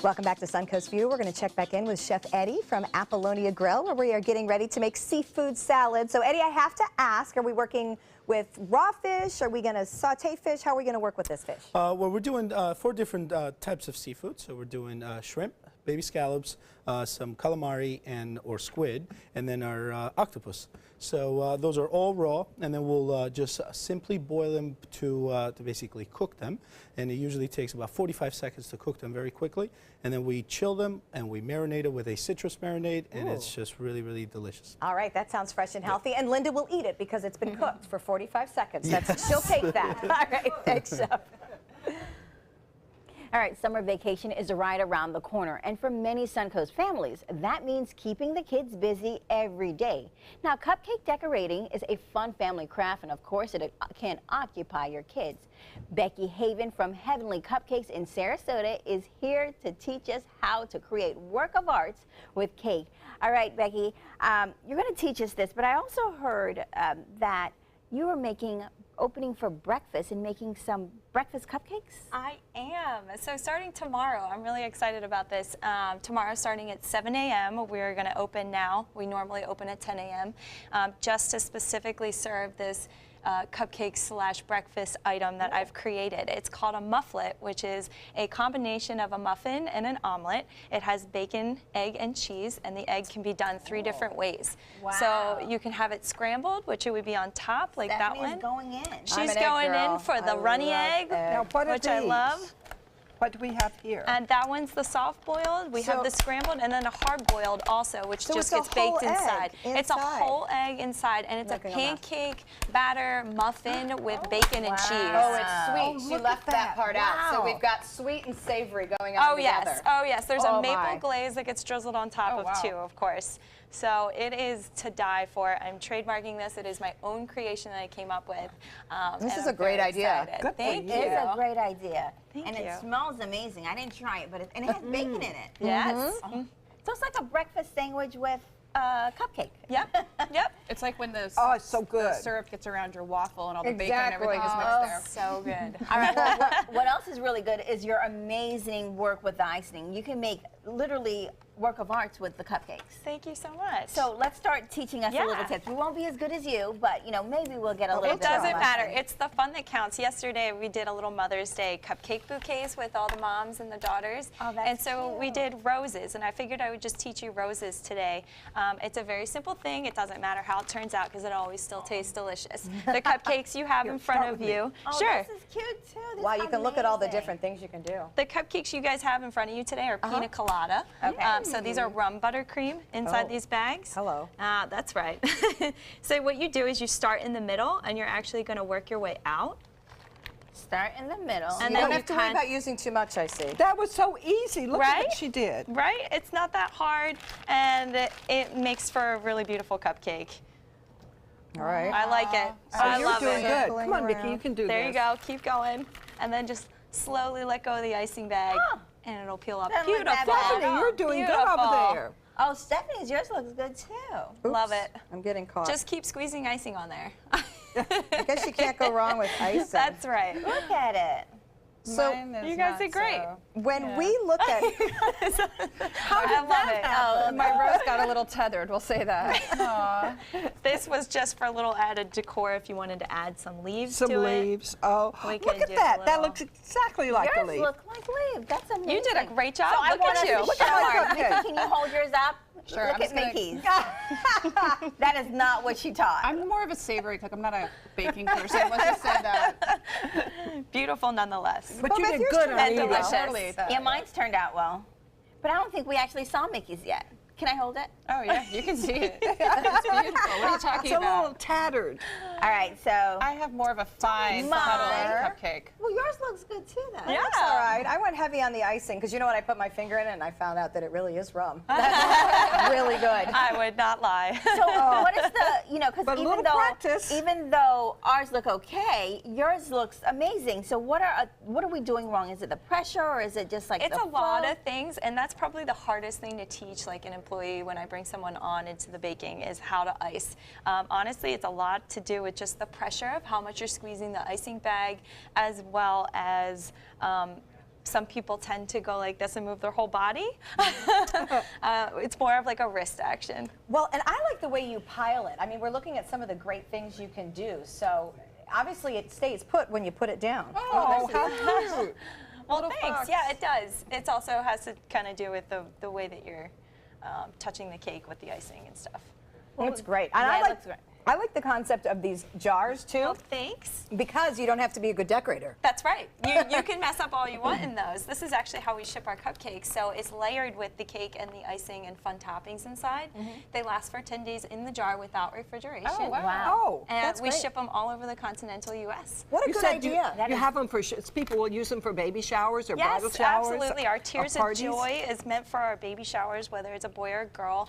Welcome back to Suncoast View. We're going to check back in with Chef Eddie from Apollonia Grill, where we are getting ready to make seafood salad. So Eddie, I have to ask, are we working with raw fish? Are we going to saute fish? How are we going to work with this fish? Well, we're doing 4 different types of seafood. So we're doing shrimp, baby scallops, some calamari or squid, and then our octopus. So those are all raw, and then we'll just simply boil them to basically cook them. And it usually takes about 45 seconds to cook them very quickly. And then we chill them and we marinate it with a citrus marinade, and it's just really, really delicious. All right, that sounds fresh and healthy. And Linda will eat it because it's been cooked for 45 seconds. She'll take that. All right, thanks, Chef. All right, summer vacation is right around the corner, and for many Suncoast families, that means keeping the kids busy every day. Now, cupcake decorating is a fun family craft, and of course, it can occupy your kids. Becky Haven from Heavenly Cupcakes in Sarasota is here to teach us how to create work of arts with cake. All right, Becky, you're going to teach us this, but I also heard that you were opening for breakfast and making some breakfast cupcakes? I am. So starting tomorrow, I'm really excited about this. Tomorrow starting at 7 a.m. we're going to open now. We normally open at 10 a.m. Just to specifically serve this cupcake / breakfast item that I've created. It's called a mufflet, which is a combination of a muffin and an omelet. It has bacon, egg, and cheese, and the egg can be done 3 different ways. Wow. So you can have it scrambled, which it would be on top, like that one. Going in. She's going in for the runny egg, which I love. What do we have here? And that one's the soft boiled. We have the scrambled and then a hard boiled also, which just gets baked inside. It's a whole egg inside, and it's a pancake batter muffin with bacon and cheese. Oh, it's sweet. She left that part out. So we've got sweet and savory going on together. Oh, yes. There's a maple glaze that gets drizzled on top of too, of course. So it is to die for. I'm trademarking this. It is my own creation that I came up with. This is a great idea. Thank you. It is a great idea. Thank and you. It smells amazing. I didn't try it, but it has bacon in it. Yes. So it's like a breakfast sandwich with cupcake. Yep. Yep. It's like when the it's so good. The syrup gets around your waffle and all the bacon and everything is mixed there. So good. All right. Well, what else is really good is your amazing work with the icing. You can make literally work of arts with the cupcakes. Thank you so much. So let's start teaching us a little tips. We won't be as good as you, but maybe we'll get a little bit. It doesn't matter. It's the fun that counts. Yesterday we did a little Mother's Day cupcake bouquets with all the moms and the daughters. Oh, that's and so we did roses, and I figured I would just teach you roses today. It's a very simple thing. It doesn't matter how it turns out because it always still tastes delicious. The cupcakes you have in front of you. Oh, sure. This is cute too. Wow, you can look at all the different things you can do. The cupcakes you guys have in front of you today are pina colada. Okay. So these are rum buttercream inside these bags. Hello. That's right. So what you do is you start in the middle, and you're actually going to work your way out. Start in the middle. And you don't have to worry about using too much, I see. That was so easy. Look at what she did. Right? It's not that hard, and it makes for a really beautiful cupcake. All right. I like it. So I you're love doing it. good. Come on, Nikki, you can do There this. you go. Keep going. And then just slowly let go of the icing bag, and it'll peel up. Then let Beautiful. that Stephanie, you're doing good over there. Oh, Stephanie's, yours looks good too. Love it. I'm getting caught. Just keep squeezing icing on there. I guess you can't go wrong with icing. That's right. Look at it. So you guys did great. When we look at How did that happen? My rose got a little tethered, we'll say that. Aw. This was just for a little added decor if you wanted to add some leaves to it. Some leaves. Oh, We look can at do that. a That little- looks exactly like a Yours leaf. look like leaves. That's amazing. You did a great job. So I Look want at us you. to Look show at my her. cupcake. Mickey, can you hold yours up? Sure, Look I'm at just gonna- Mickey's. That is not what she taught. I'm more of a savory cook. I'm not a baking person. Let's just say that. Beautiful nonetheless. But you did good on and either. delicious. Totally ate that. Yeah, mine's turned out well. But I don't think we actually saw Mickey's yet. Can I hold it? Oh yeah, you can see it. It's beautiful. What are you talking It's a about? little tattered. All right, so. I have more of a fine Mine. subtle cupcake. Well, yours looks good too, though. Yeah, that's all right. I went heavy on the icing because you know what? I put my finger in it and I found out that it really is rum. That's really good. I would not lie. So what is the, because But a little practice. even though ours look okay, yours looks amazing. So what are we doing wrong? Is it the pressure or is it just like It's the a lot flow? of things, and that's probably the hardest thing to teach like an employee when I bring someone on into the baking is how to ice. Honestly, it's a lot to do with just the pressure of how much you're squeezing the icing bag, as well as some people tend to go like this and move their whole body. It's more of like a wrist action. Well, and I like the way you pile it. I mean, we're looking at some of the great things you can do. So obviously it stays put when you put it down. Oh, how cute. Well, Little thanks. fox. Yeah, it does. It also has to kind of do with the way that you're touching the cake with the icing and stuff. It's great. And Yeah, it looks great. I like the concept of these jars too. Well, thanks. Because you don't have to be a good decorator. That's right. You can mess up all you want in those. This is actually how we ship our cupcakes. So it's layered with the cake and the icing and fun toppings inside. They last for 10 days in the jar without refrigeration. Oh, wow. Oh, And that's we great. ship them all over the continental U.S. What a You good said idea. you have them for, people will use them for baby showers or bridal Yes, showers. absolutely. Our or Tears of parties. Joy is meant for our baby showers, whether it's a boy or a girl.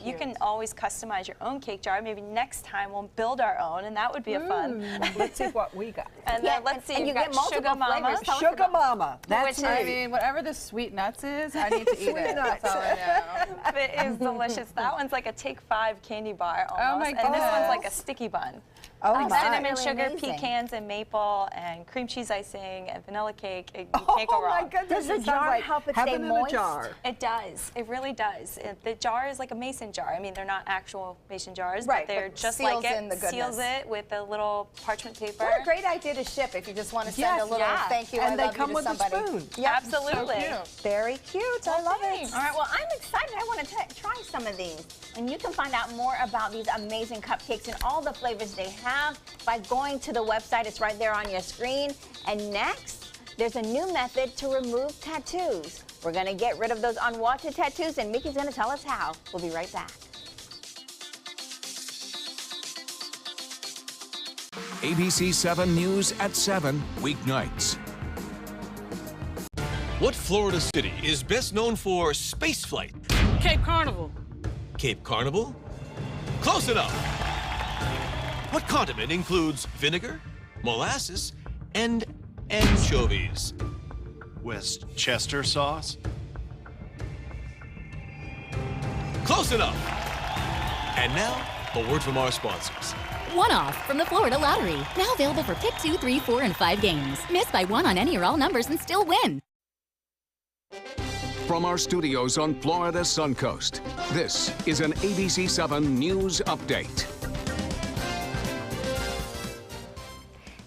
You can always customize your own cake jar. Maybe next time we'll build our own, and that would be a fun. Let's see what we got. And Yeah, then let's see, and you've you got get multiple Sugar Mama. flavors. Tell us Sugar about- Mama. That's Which, I me. mean, whatever the sweet nuts is, I need to eat Sweet it. nuts. That's all I know. It is delicious. That one's like a Take 5 candy bar almost. Oh my And this one's goodness. like a sticky bun. Oh Like my. cinnamon Really sugar, amazing. pecans, and maple, and cream cheese icing, and vanilla cake. You can't go Oh my wrong. goodness. Does the it sounds jar like help it stay heaven in a moist? jar. It does. It really does. The jar is like a mason jar. I mean, they're not actual mason jars, Right, but they're but just seals like it. in the Seals goodness. it with a little parchment paper. What a great idea to ship if you just want to send Yes, a little yeah. thank you, And I they love come you with to a somebody. spoon. Yep. Absolutely. Very cute. I love it. All right, well, I'm excited. I want to try some of these. And you can find out more about these amazing cupcakes and all the flavors they have by going to the website. It's right there on your screen. And next, there's a new method to remove tattoos. We're going to get rid of those unwanted tattoos, and Mickey's going to tell us how. We'll be right back. ABC 7 News at 7, weeknights. What Florida city is best known for spaceflight? Cape Carnival. Cape Carnival? Close enough. What condiment includes vinegar, molasses, and anchovies? Westchester sauce. Close enough. And now, a word from our sponsors. One-off from the Florida Lottery. Now available for pick 2, 3, 4, and 5 games. Miss by one on any or all numbers and still win. From our studios on Florida's Suncoast, this is an ABC 7 News Update.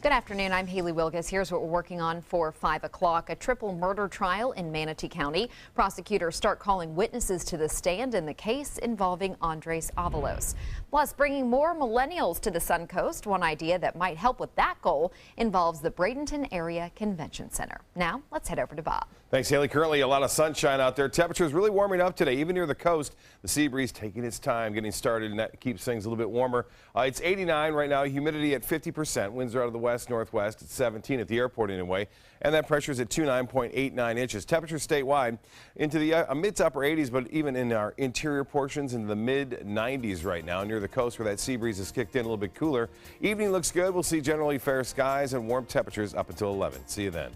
Good afternoon, I'm Haley Wilgus. Here's what we're working on for 5 o'clock. A triple murder trial in Manatee County. Prosecutors start calling witnesses to the stand in the case involving Andres Avalos. Plus, bringing more millennials to the Suncoast. One idea that might help with that goal involves the Bradenton Area Convention Center. Now, let's head over to Bob. Thanks, Haley. Currently, a lot of sunshine out there. Temperatures really warming up today, even near the coast. The sea breeze taking its time getting started, and that keeps things a little bit warmer. It's 89 right now, humidity at 50%. Winds are out of the west-northwest at 17 at the airport anyway, and that pressure is at 29.89 inches. Temperatures statewide into the mid to upper 80s, but even in our interior portions into the mid-90s right now near the coast where that sea breeze has kicked in a little bit cooler. Evening looks good. We'll see generally fair skies and warm temperatures up until 11. See you then.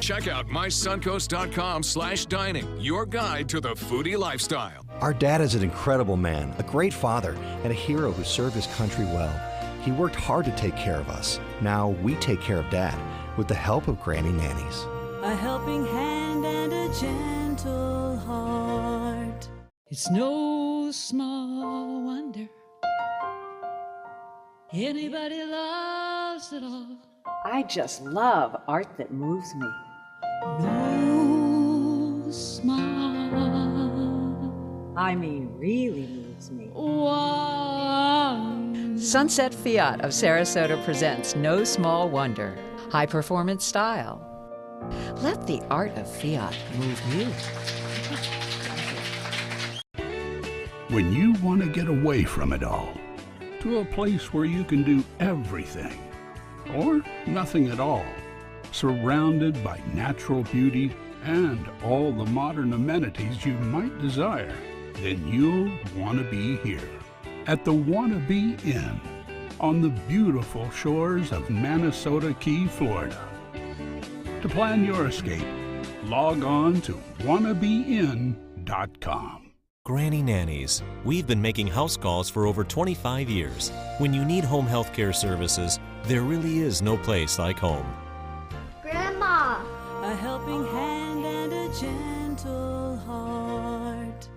Check out mysuncoast.com/dining, your guide to the foodie lifestyle. Our dad is an incredible man, a great father, and a hero who served his country well. He worked hard to take care of us. Now we take care of Dad with the help of Granny Nannies. A helping hand and a gentle heart. It's no small wonder anybody loves it all. I just love art that moves me. No small, I mean, really moves me. one. Sunset Fiat of Sarasota presents No Small Wonder, high performance style. Let the art of Fiat move you. When you want to get away from it all, to a place where you can do everything, or nothing at all, surrounded by natural beauty and all the modern amenities you might desire, then you'll want to be here at the Wanna Be Inn on the beautiful shores of Manasota Key, Florida. To plan your escape, log on to wannabeinn.com. Granny Nannies. We've been making house calls for over 25 years. When you need home health care services, there really is no place like home. Grandma! A helping hand and a gentle heart.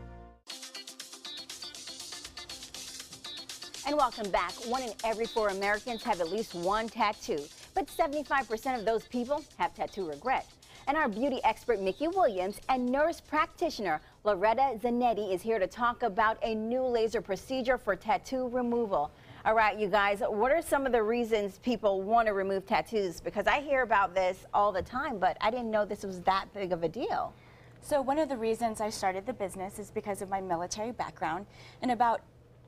And welcome back. 1 in every 4 Americans have at least one tattoo, but 75% of those people have tattoo regret. And our beauty expert, Mickey Williams, and nurse practitioner, Loretta Zanetti, is here to talk about a new laser procedure for tattoo removal. All right, you guys, what are some of the reasons people want to remove tattoos? Because I hear about this all the time, but I didn't know this was that big of a deal. So one of the reasons I started the business is because of my military background. And about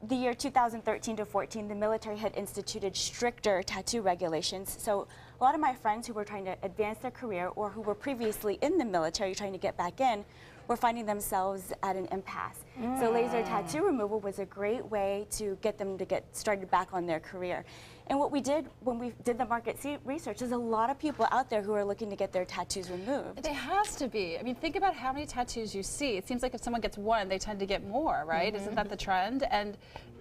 the year 2013 to 14, the military had instituted stricter tattoo regulations. So a lot of my friends who were trying to advance their career or who were previously in the military trying to get back in were finding themselves at an impasse. So laser tattoo removal was a great way to get them to get started back on their career. And what we did when we did the market research, there's a lot of people out there who are looking to get their tattoos removed. It has to be. I mean, think about how many tattoos you see. It seems like if someone gets one, they tend to get more, right? Isn't that the trend? And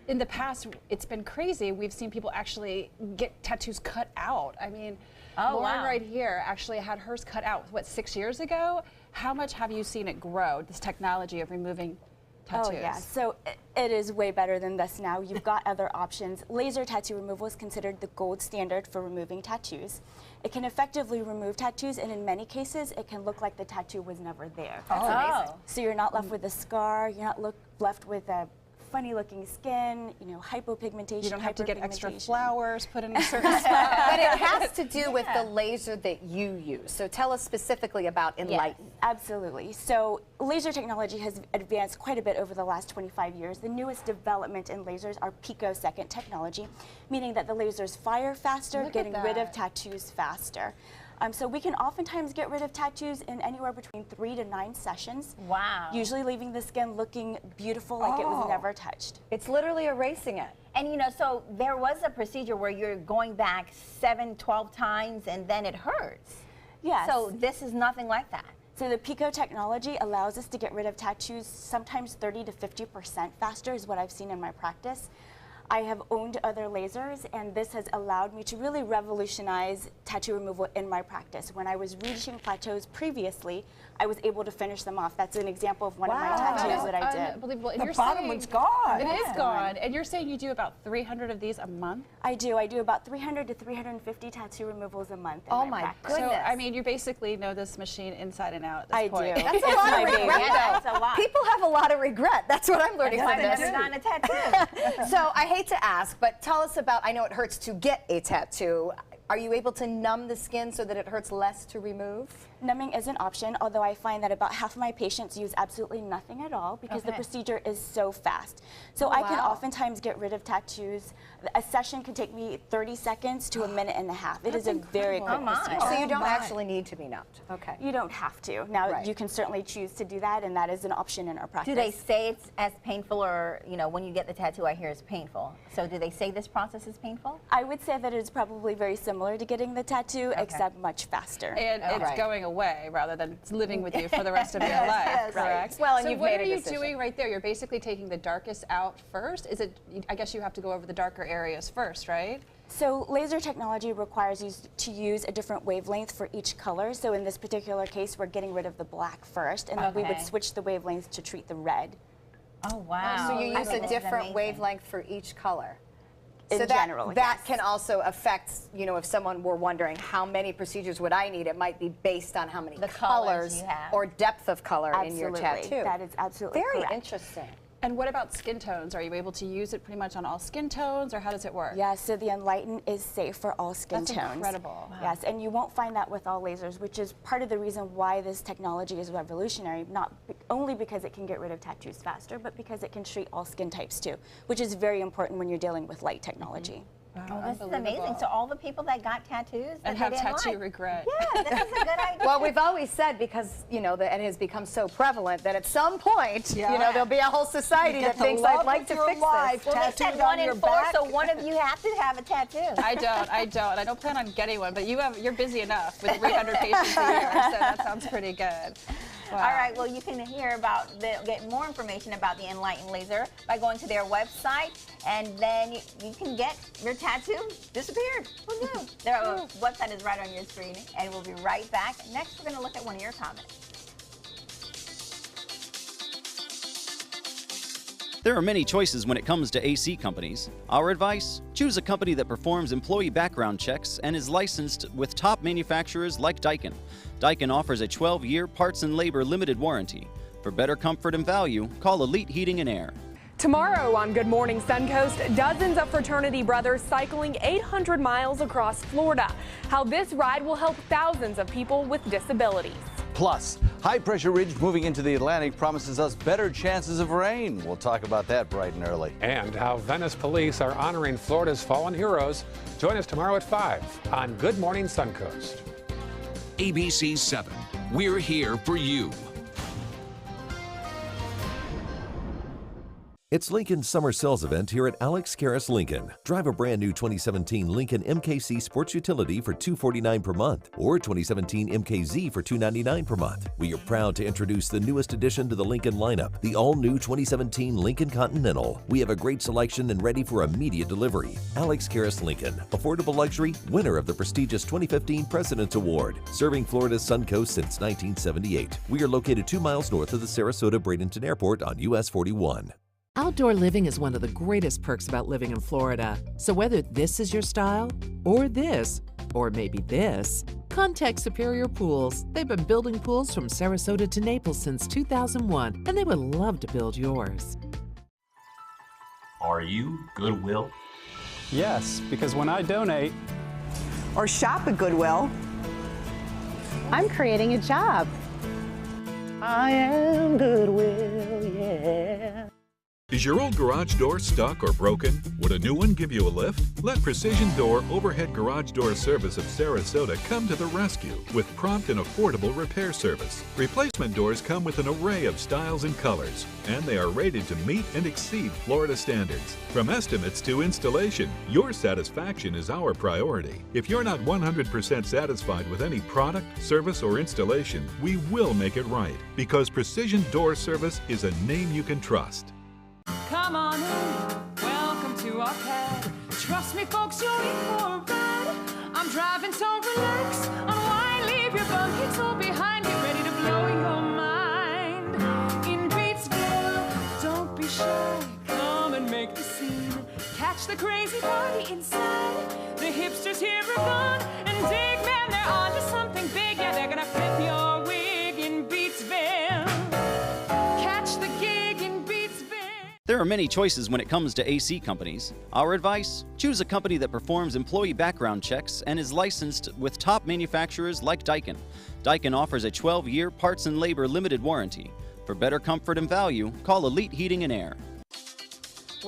in the past, it's been crazy. We've seen people actually get tattoos cut out. I mean, Lauren right here actually had hers cut out, what, 6 years ago? How much have you seen it grow, this technology of removing tattoos? Oh yeah, so it is way better than this now. You've got other options. Laser tattoo removal is considered the gold standard for removing tattoos. It can effectively remove tattoos, and in many cases, it can look like the tattoo was never there. That's amazing. So you're not left with a scar, you're not left with a funny looking skin, you know, hypopigmentation. You don't have to get extra flowers put in a certain spot. But it has to do with the laser that you use. So tell us specifically about Enlighten. Yes, absolutely. So laser technology has advanced quite a bit over the last 25 years. The newest development in lasers are picosecond technology, meaning that the lasers fire faster, getting rid of tattoos faster. So we can oftentimes get rid of tattoos in anywhere between 3 to 9 sessions. Wow. Usually leaving the skin looking beautiful like it was never touched. It's literally erasing it. And you know, so there was a procedure where you're going back 7, 12 times and then it hurts. Yes. So this is nothing like that. So the Pico technology allows us to get rid of tattoos sometimes 30 to 50% faster is what I've seen in my practice. I have owned other lasers, and this has allowed me to really revolutionize tattoo removal in my practice. When I was reaching plateaus previously, I was able to finish them off. That's an example of one of my tattoos that I did. Unbelievable. And The you're bottom saying one's gone. It is Yeah. gone. And you're saying you do about 300 of these a month? I do. I do about 300 to 350 tattoo removals a month in Oh my my practice. goodness. So, I mean, you basically know this machine inside and out at this I point. do. That's a lot of regret, though. That's a lot. People have a lot of regret. That's what I'm learning That's from why this. I've never gotten a tattoo. So I hate to ask, but tell us about, I know it hurts to get a tattoo. Are you able to numb the skin so that it hurts less to remove? Numbing is an option, although I find that about half of my patients use absolutely nothing at all because the procedure is so fast. So I can oftentimes get rid of tattoos. A session can take me 30 seconds to a minute and a half. It is a very quick procedure. So you don't actually need to be numbed. Okay. You don't have to. Now, you can certainly choose to do that, and that is an option in our practice. Do they say it's as painful, or, you know, when you get the tattoo, I hear it's painful. So do they say this process is painful? I would say that it's probably very similar similar to getting the tattoo, except much faster. And it's going away rather than living with you for the rest of your life, correct? Well, and so you've what made are a you decision. doing right there? You're basically taking the darkest out first. Is it? I guess you have to go over the darker areas first, right? So laser technology requires you to use a different wavelength for each color. So in this particular case, we're getting rid of the black first, and then we would switch the wavelength to treat the red. Oh, wow. So you use a different wavelength for each color. In so general, that can also affect, you know, if someone were wondering how many procedures would I need, it might be based on how many colors you have. or depth of color in your Absolutely. tattoo. That is absolutely Very correct. interesting. And what about skin tones? Are you able to use it pretty much on all skin tones, or how does it work? Yeah, so the Enlighten is safe for all skin That's tones. incredible. Wow. Yes, and you won't find that with all lasers, which is part of the reason why this technology is revolutionary, not only because it can get rid of tattoos faster, but because it can treat all skin types too, which is very important when you're dealing with light technology. Oh, this is amazing. So all the people that got tattoos and have tattoo regret. Yeah, this is a good idea. Well, we've always said, because, you know, it has become so prevalent, that at some point, you know, there'll be a whole society that thinks I'd like to fix this. Well, they said 1 in 4, so one of you have to have a tattoo. I don't plan on getting one, but you're busy enough with 300 patients a year, so that sounds pretty good. Wow. All right, well, you can hear about, get more information about the Enlighten Laser by going to their website, and then you can get your tattoo disappeared. Who knew? Their website is right on your screen, and we'll be right back. Next, we're going to look at one of your comments. There are many choices when it comes to AC companies. Our advice? Choose a company that performs employee background checks and is licensed with top manufacturers like Daikin. Daikin offers a 12-year parts and labor limited warranty. For better comfort and value, call Elite Heating and Air. Tomorrow on Good Morning Suncoast, dozens of fraternity brothers cycling 800 miles across Florida. How this ride will help thousands of people with disabilities. Plus, high-pressure ridge moving into the Atlantic promises us better chances of rain. We'll talk about that bright and early. And how Venice police are honoring Florida's fallen heroes. Join us tomorrow at 5 on Good Morning Suncoast. ABC 7, we're here for you. It's Lincoln's summer sales event here at Alex Karras Lincoln. Drive a brand new 2017 Lincoln MKC Sports Utility for $249 per month or 2017 MKZ for $299 per month. We are proud to introduce the newest addition to the Lincoln lineup, the all-new 2017 Lincoln Continental. We have a great selection and ready for immediate delivery. Alex Karras Lincoln, affordable luxury, winner of the prestigious 2015 President's Award, serving Florida's Suncoast since 1978. We are located 2 miles north of the Sarasota-Bradenton Airport on US 41. Outdoor living is one of the greatest perks about living in Florida. So whether this is your style, or this, or maybe this, contact Superior Pools. They've been building pools from Sarasota to Naples since 2001, and they would love to build yours. Are you Goodwill? Yes, because when I donate or shop at Goodwill, I'm creating a job. I am Goodwill, yeah. Is your old garage door stuck or broken? Would a new one give you a lift? Let Precision Door Overhead Garage Door Service of Sarasota come to the rescue with prompt and affordable repair service. Replacement doors come with an array of styles and colors, and they are rated to meet and exceed Florida standards. From estimates to installation, your satisfaction is our priority. If you're not 100% satisfied with any product, service, or installation, we will make it right, because Precision Door Service is a name you can trust. Come on in, welcome to our pad. Trust me, folks, you're in for a ride. I'm driving, so relax. Unwind, leave your buckets all behind. Get ready to blow your mind. In Beatsville, don't be shy. Come and make the scene. Catch the crazy party inside. The hipsters here are gone. And dig, man, they're onto something big. Yeah, they're gonna flip your wig in Beatsville. Catch the gig in Beatsville. There are many choices when it comes to AC companies. Our advice? Choose a company that performs employee background checks and is licensed with top manufacturers like Daikin. Daikin offers a 12-year parts and labor limited warranty. For better comfort and value, call Elite Heating and Air.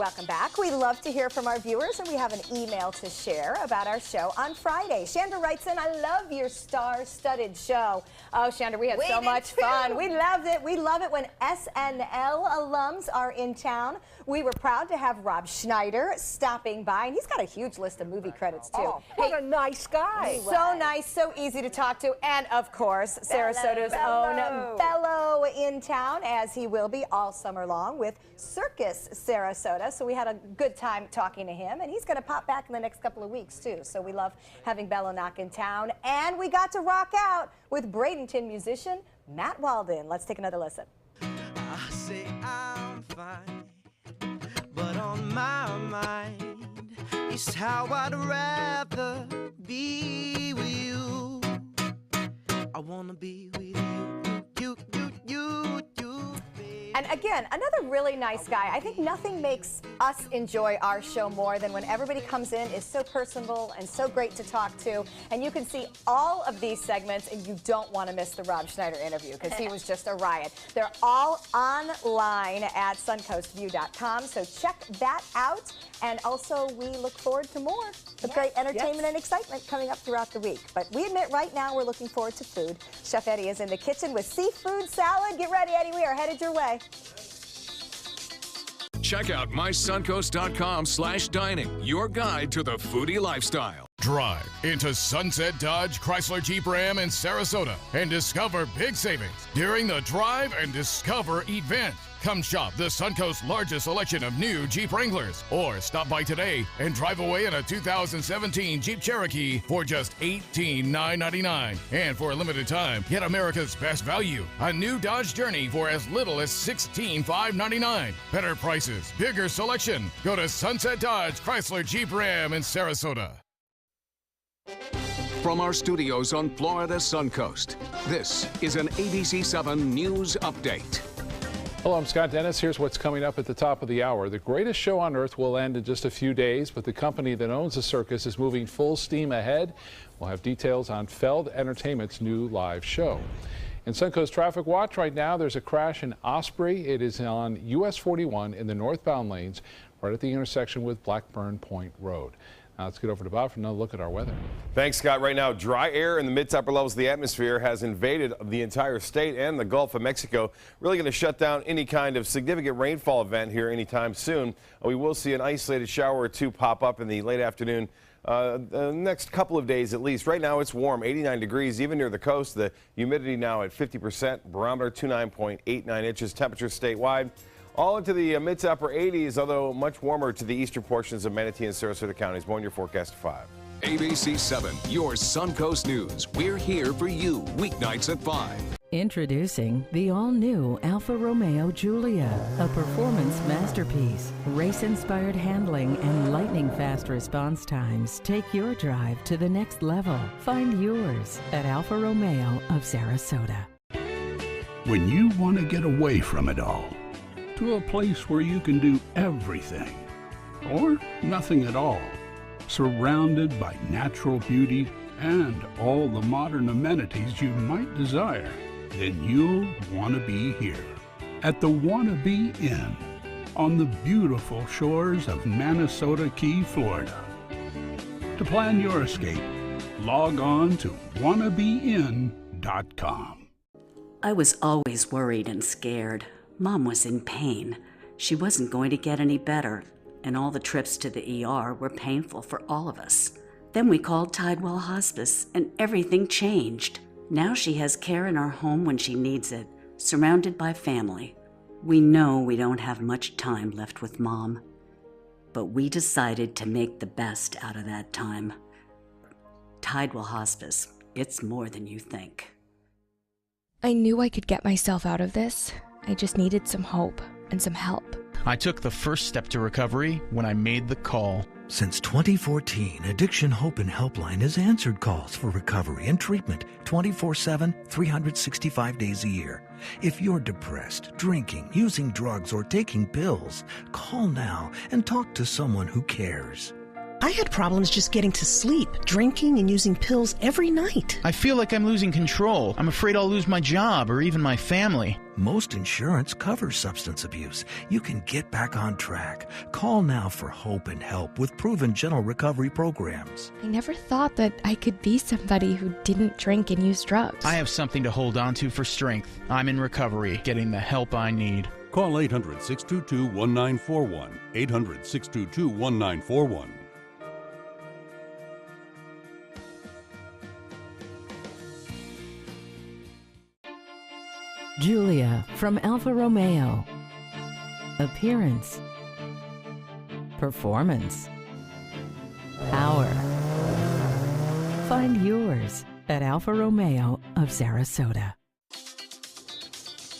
Welcome back. We love to hear from our viewers, and we have an email to share about our show on Friday. Chandra writes in, I love your star-studded show. Oh, Chandra, we had so much fun. We loved it. We love it when SNL alums are in town. We were proud to have Rob Schneider stopping by, and he's got a huge list of movie credits, too. Oh, what a nice guy. So nice, so easy to talk to, and of course, Sarasota's own Bello in town, as he will be all summer long with Circus Sarasota. So we had a good time talking to him, and he's going to pop back in the next couple of weeks, too. So we love having Bello knock in town, and we got to rock out with Bradenton musician Matt Walden. Let's take another listen. I say I'm fine, but on my mind is how I'd rather be with you. I wanna be with you. And again, another really nice guy. I think nothing makes us enjoy our show more than when everybody comes in, is so personable and so great to talk to. And you can see all of these segments, and you don't want to miss the Rob Schneider interview because he was just a riot. They're all online at suncoastview.com, so check that out. And also, we look forward to more of great entertainment and excitement coming up throughout the week. But we admit right now we're looking forward to food. Chef Eddie is in the kitchen with seafood salad. Get ready, Eddie. We are headed your way. Check out mysuncoast.com/dining, your guide to the foodie lifestyle. Drive into Sunset Dodge Chrysler Jeep Ram in Sarasota and discover big savings during the Drive and Discover event. Come shop the Suncoast's largest selection of new Jeep Wranglers, or stop by today and drive away in a 2017 Jeep Cherokee for just $18,999. And for a limited time, get America's best value, a new Dodge Journey for as little as $16,599. Better prices, bigger selection. Go to Sunset Dodge Chrysler Jeep Ram in Sarasota. From our studios on Florida's Suncoast, this is an ABC7 News Update. Hello, I'm Scott Dennis. Here's what's coming up at the top of the hour. The greatest show on earth will end in just a few days, but the company that owns the circus is moving full steam ahead. We'll have details on Feld Entertainment's new live show. In Suncoast Traffic Watch right now, there's a crash in Osprey. It is on US 41 in the northbound lanes, right at the intersection with Blackburn Point Road. Now let's get over to Bob for another look at our weather. Thanks, Scott. Right now, dry air in the mid to upper levels of the atmosphere has invaded the entire state and the Gulf of Mexico. Really going to shut down any kind of significant rainfall event here anytime soon. We will see an isolated shower or two pop up in the late afternoon. The next couple of days at least. Right now it's warm, 89 degrees, even near the coast. The humidity now at 50%, barometer 29.89 inches, temperature statewide all into the mid to upper 80s, although much warmer to the eastern portions of Manatee and Sarasota counties. More in your forecast at 5. ABC7, your Suncoast News. We're here for you weeknights at 5. Introducing the all-new Alfa Romeo Giulia, a performance masterpiece. Race-inspired handling and lightning-fast response times take your drive to the next level. Find yours at Alfa Romeo of Sarasota. When you want to get away from it all, to a place where you can do everything, or nothing at all, surrounded by natural beauty and all the modern amenities you might desire, then you'll want to be here at the Wannabe Inn on the beautiful shores of Manasota Key, Florida. To plan your escape, log on to wannabeinn.com. I was always worried and scared. Mom was in pain. She wasn't going to get any better, and all the trips to the ER were painful for all of us. Then we called Tidewell Hospice, and everything changed. Now she has care in our home when she needs it, surrounded by family. We know we don't have much time left with Mom, but we decided to make the best out of that time. Tidewell Hospice, it's more than you think. I knew I could get myself out of this. I just needed some hope and some help. I took the first step to recovery when I made the call. Since 2014, Addiction Hope and Helpline has answered calls for recovery and treatment 24/7, 365 days a year. If you're depressed, drinking, using drugs, or taking pills, call now and talk to someone who cares. I had problems just getting to sleep, drinking and using pills every night. I feel like I'm losing control. I'm afraid I'll lose my job or even my family. Most insurance covers substance abuse. You can get back on track. Call now for hope and help with proven gentle recovery programs. I never thought that I could be somebody who didn't drink and use drugs. I have something to hold on to for strength. I'm in recovery, getting the help I need. Call 800-622-1941. 800-622-1941. Julia from Alfa Romeo. Appearance. Performance. Power. Find yours at Alfa Romeo of Sarasota.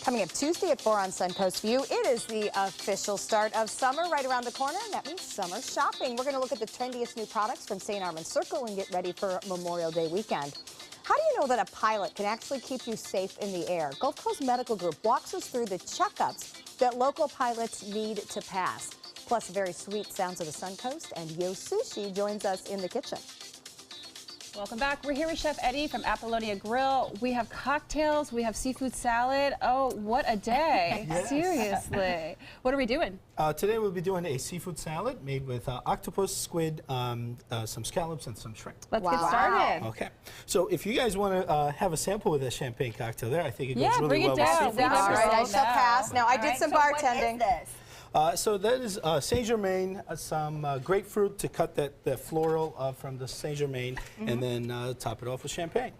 Coming up Tuesday at 4 on Suncoast View, it is the official start of summer right around the corner, and that means summer shopping. We're going to look at the trendiest new products from St. Armand's Circle and get ready for Memorial Day weekend. How do you know that a pilot can actually keep you safe in the air? Gulf Coast Medical Group walks us through the checkups that local pilots need to pass. Plus, very sweet sounds of the Suncoast, and Yo Sushi joins us in the kitchen. Welcome back. We're here with Chef Eddie from Apollonia Grill. We have cocktails, we have seafood salad. Oh, what a day. Yes. Seriously. What are we doing? Today we'll be doing a seafood salad made with octopus, squid, some scallops, and some shrimp. Let's get started. Okay. So if you guys want to have a sample with that champagne cocktail there, I think it goes really bring well it down. with seafood. All right, I shall pass. Now, I did some bartending. What is this? So that is Saint Germain, some grapefruit to cut that floral from the Saint Germain, and then top it off with champagne.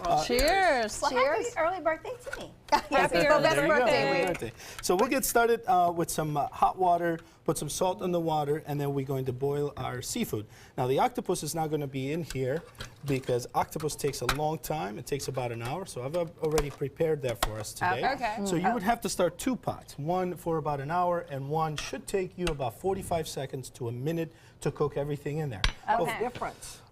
Well, cheers. Well, Cheers. happy early birthday to me. Happy There you go. birthday. Birthday. So we'll get started with some hot water, put some salt in the water, and then we're going to boil our seafood. Now the octopus is not going to be in here because octopus takes a long time. It takes about an hour, so I've already prepared that for us today. Okay. So you would have to start 2 pots, one for about an hour, and one should take you about 45 seconds to a minute to cook everything in there. Okay. Difference.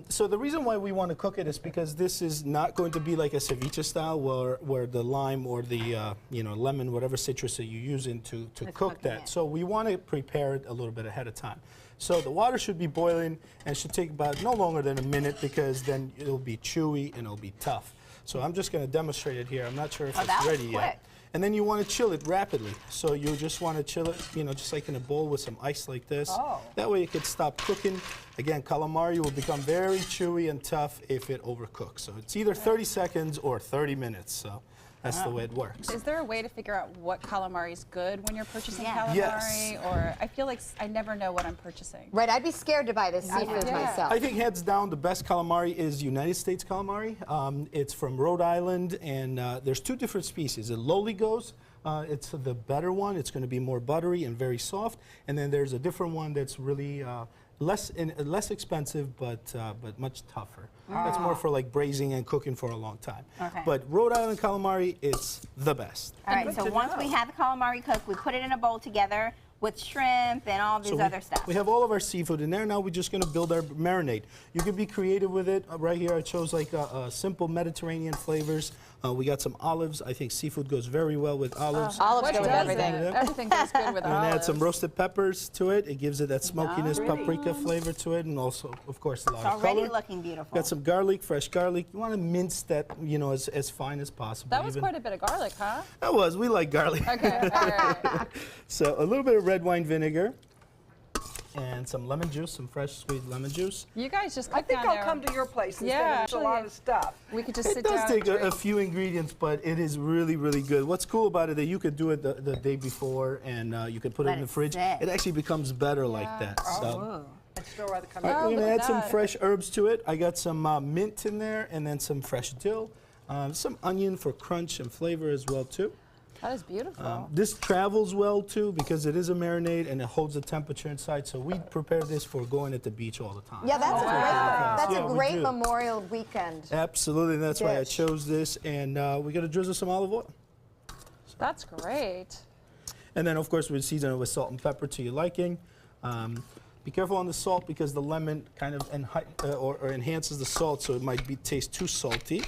So the reason why we want to cook it is because this is not going to be like a ceviche style where the lime or the lemon, whatever citrus that you're using to cook that. So we want to prepare it a little bit ahead of time. So the water should be boiling and should take about no longer than a minute because then it'll be chewy and it'll be tough. So I'm just going to demonstrate it here. I'm not sure if it's ready yet. And then you want to chill it rapidly. So you just want to chill it, just like in a bowl with some ice like this. That way it could stop cooking. Again, calamari will become very chewy and tough if it overcooks. So it's either 30 seconds or 30 minutes. So that's the way it works. Is there a way to figure out what calamari is good when you're purchasing calamari? Yes. Or I feel like I never know what I'm purchasing. Right, I'd be scared to buy this seafood myself. I think hands down the best calamari is United States calamari. It's from Rhode Island, and there's 2 different species. The Lolligos, it's the better one. It's going to be more buttery and very soft. And then there's a different one that's really less expensive, but much tougher. That's more for like braising and cooking for a long time. Okay. But Rhode Island calamari is the best. All right, so once we have the calamari cooked, we put it in a bowl together with shrimp and all these other stuff. We have all of our seafood in there. Now we're just going to build our marinade. You can be creative with it. Right here I chose like simple Mediterranean flavors. We got some olives. I think seafood goes very well with olives. Olives go with everything. Everything goes good with And olives. add some roasted peppers to it. It gives it that smokiness, paprika flavor to it, and also, of course, a lot It's of color. already looking beautiful. Got some garlic, fresh garlic. You want to mince that, as fine as possible. That was quite a bit of garlic, huh? That was. We like garlic. Okay, all right. So a little bit of red wine vinegar and some lemon juice, some fresh sweet lemon juice. You guys just I cook think down I'll there. come to your place instead Yeah, of a lot of stuff. We could just It sit does down. take and a drink. few ingredients, but it is really, really good. What's cool about it that you could do it the day before, and you could put it in the fridge. It actually becomes better like that. So. I'd still rather come All right, in. we're going to look add at some that. fresh herbs to it. I got some mint in there, and then some fresh dill, some onion for crunch and flavor as well too. That is beautiful. This travels well too because it is a marinade and it holds the temperature inside. So we prepare this for going at the beach all the time. Yeah, that's Yeah, a we great do. Memorial weekend. Absolutely, that's why I dish. chose this. And we're going to drizzle some olive oil. That's great. And then, of course, we season it with salt and pepper to your liking. Be careful on the salt because the lemon kind of or enhances the salt, so it might taste too salty.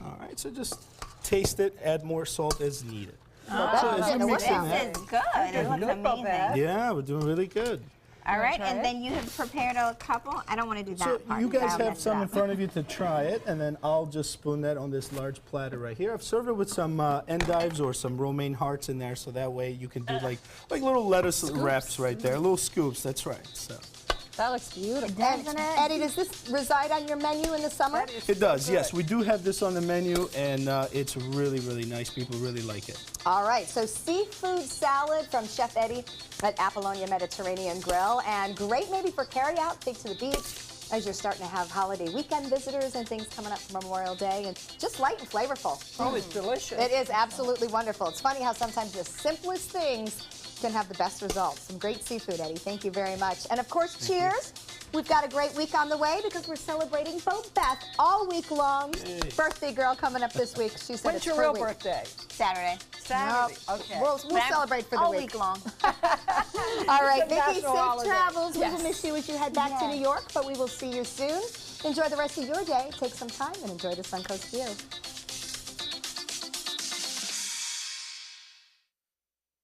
All right, so just taste it, add more salt as needed. So as you're mixing that, This is good. It looks amazing. yeah, we're doing really good. All right, and then you have prepared a couple. I don't want to do that So part. you guys I'll have mess it some up. in front of you to try it, and then I'll just spoon that on this large platter right here. I've served it with some endives or some romaine hearts in there, so that way you can do like little lettuce wraps right there, little scoops. That's right. So. That looks beautiful. And Eddie, does this reside on your menu in the summer? It does, yes. We do have this on the menu, and it's really, really nice. People really like it. All right, so seafood salad from Chef Eddie at Apollonia Mediterranean Grill, and great maybe for carry out, take to the beach, as you're starting to have holiday weekend visitors and things coming up for Memorial Day, and just light and flavorful. Oh, it's delicious. It is absolutely wonderful. It's funny how sometimes the simplest things can have the best results. Some great seafood, Eddie. Thank you very much. And of course, cheers. We've got a great week on the way because we're celebrating both Beth all week long. Yay. Birthday girl coming up this week. She said When's it's your her real week. birthday? Saturday. Saturday. Okay. We'll celebrate for the all week. long. All right, It's a Vicki, national safe holiday. travels. We Yes. will miss you as you head back to New York, but we will see you soon. Enjoy the rest of your day. Take some time and enjoy the Suncoast View.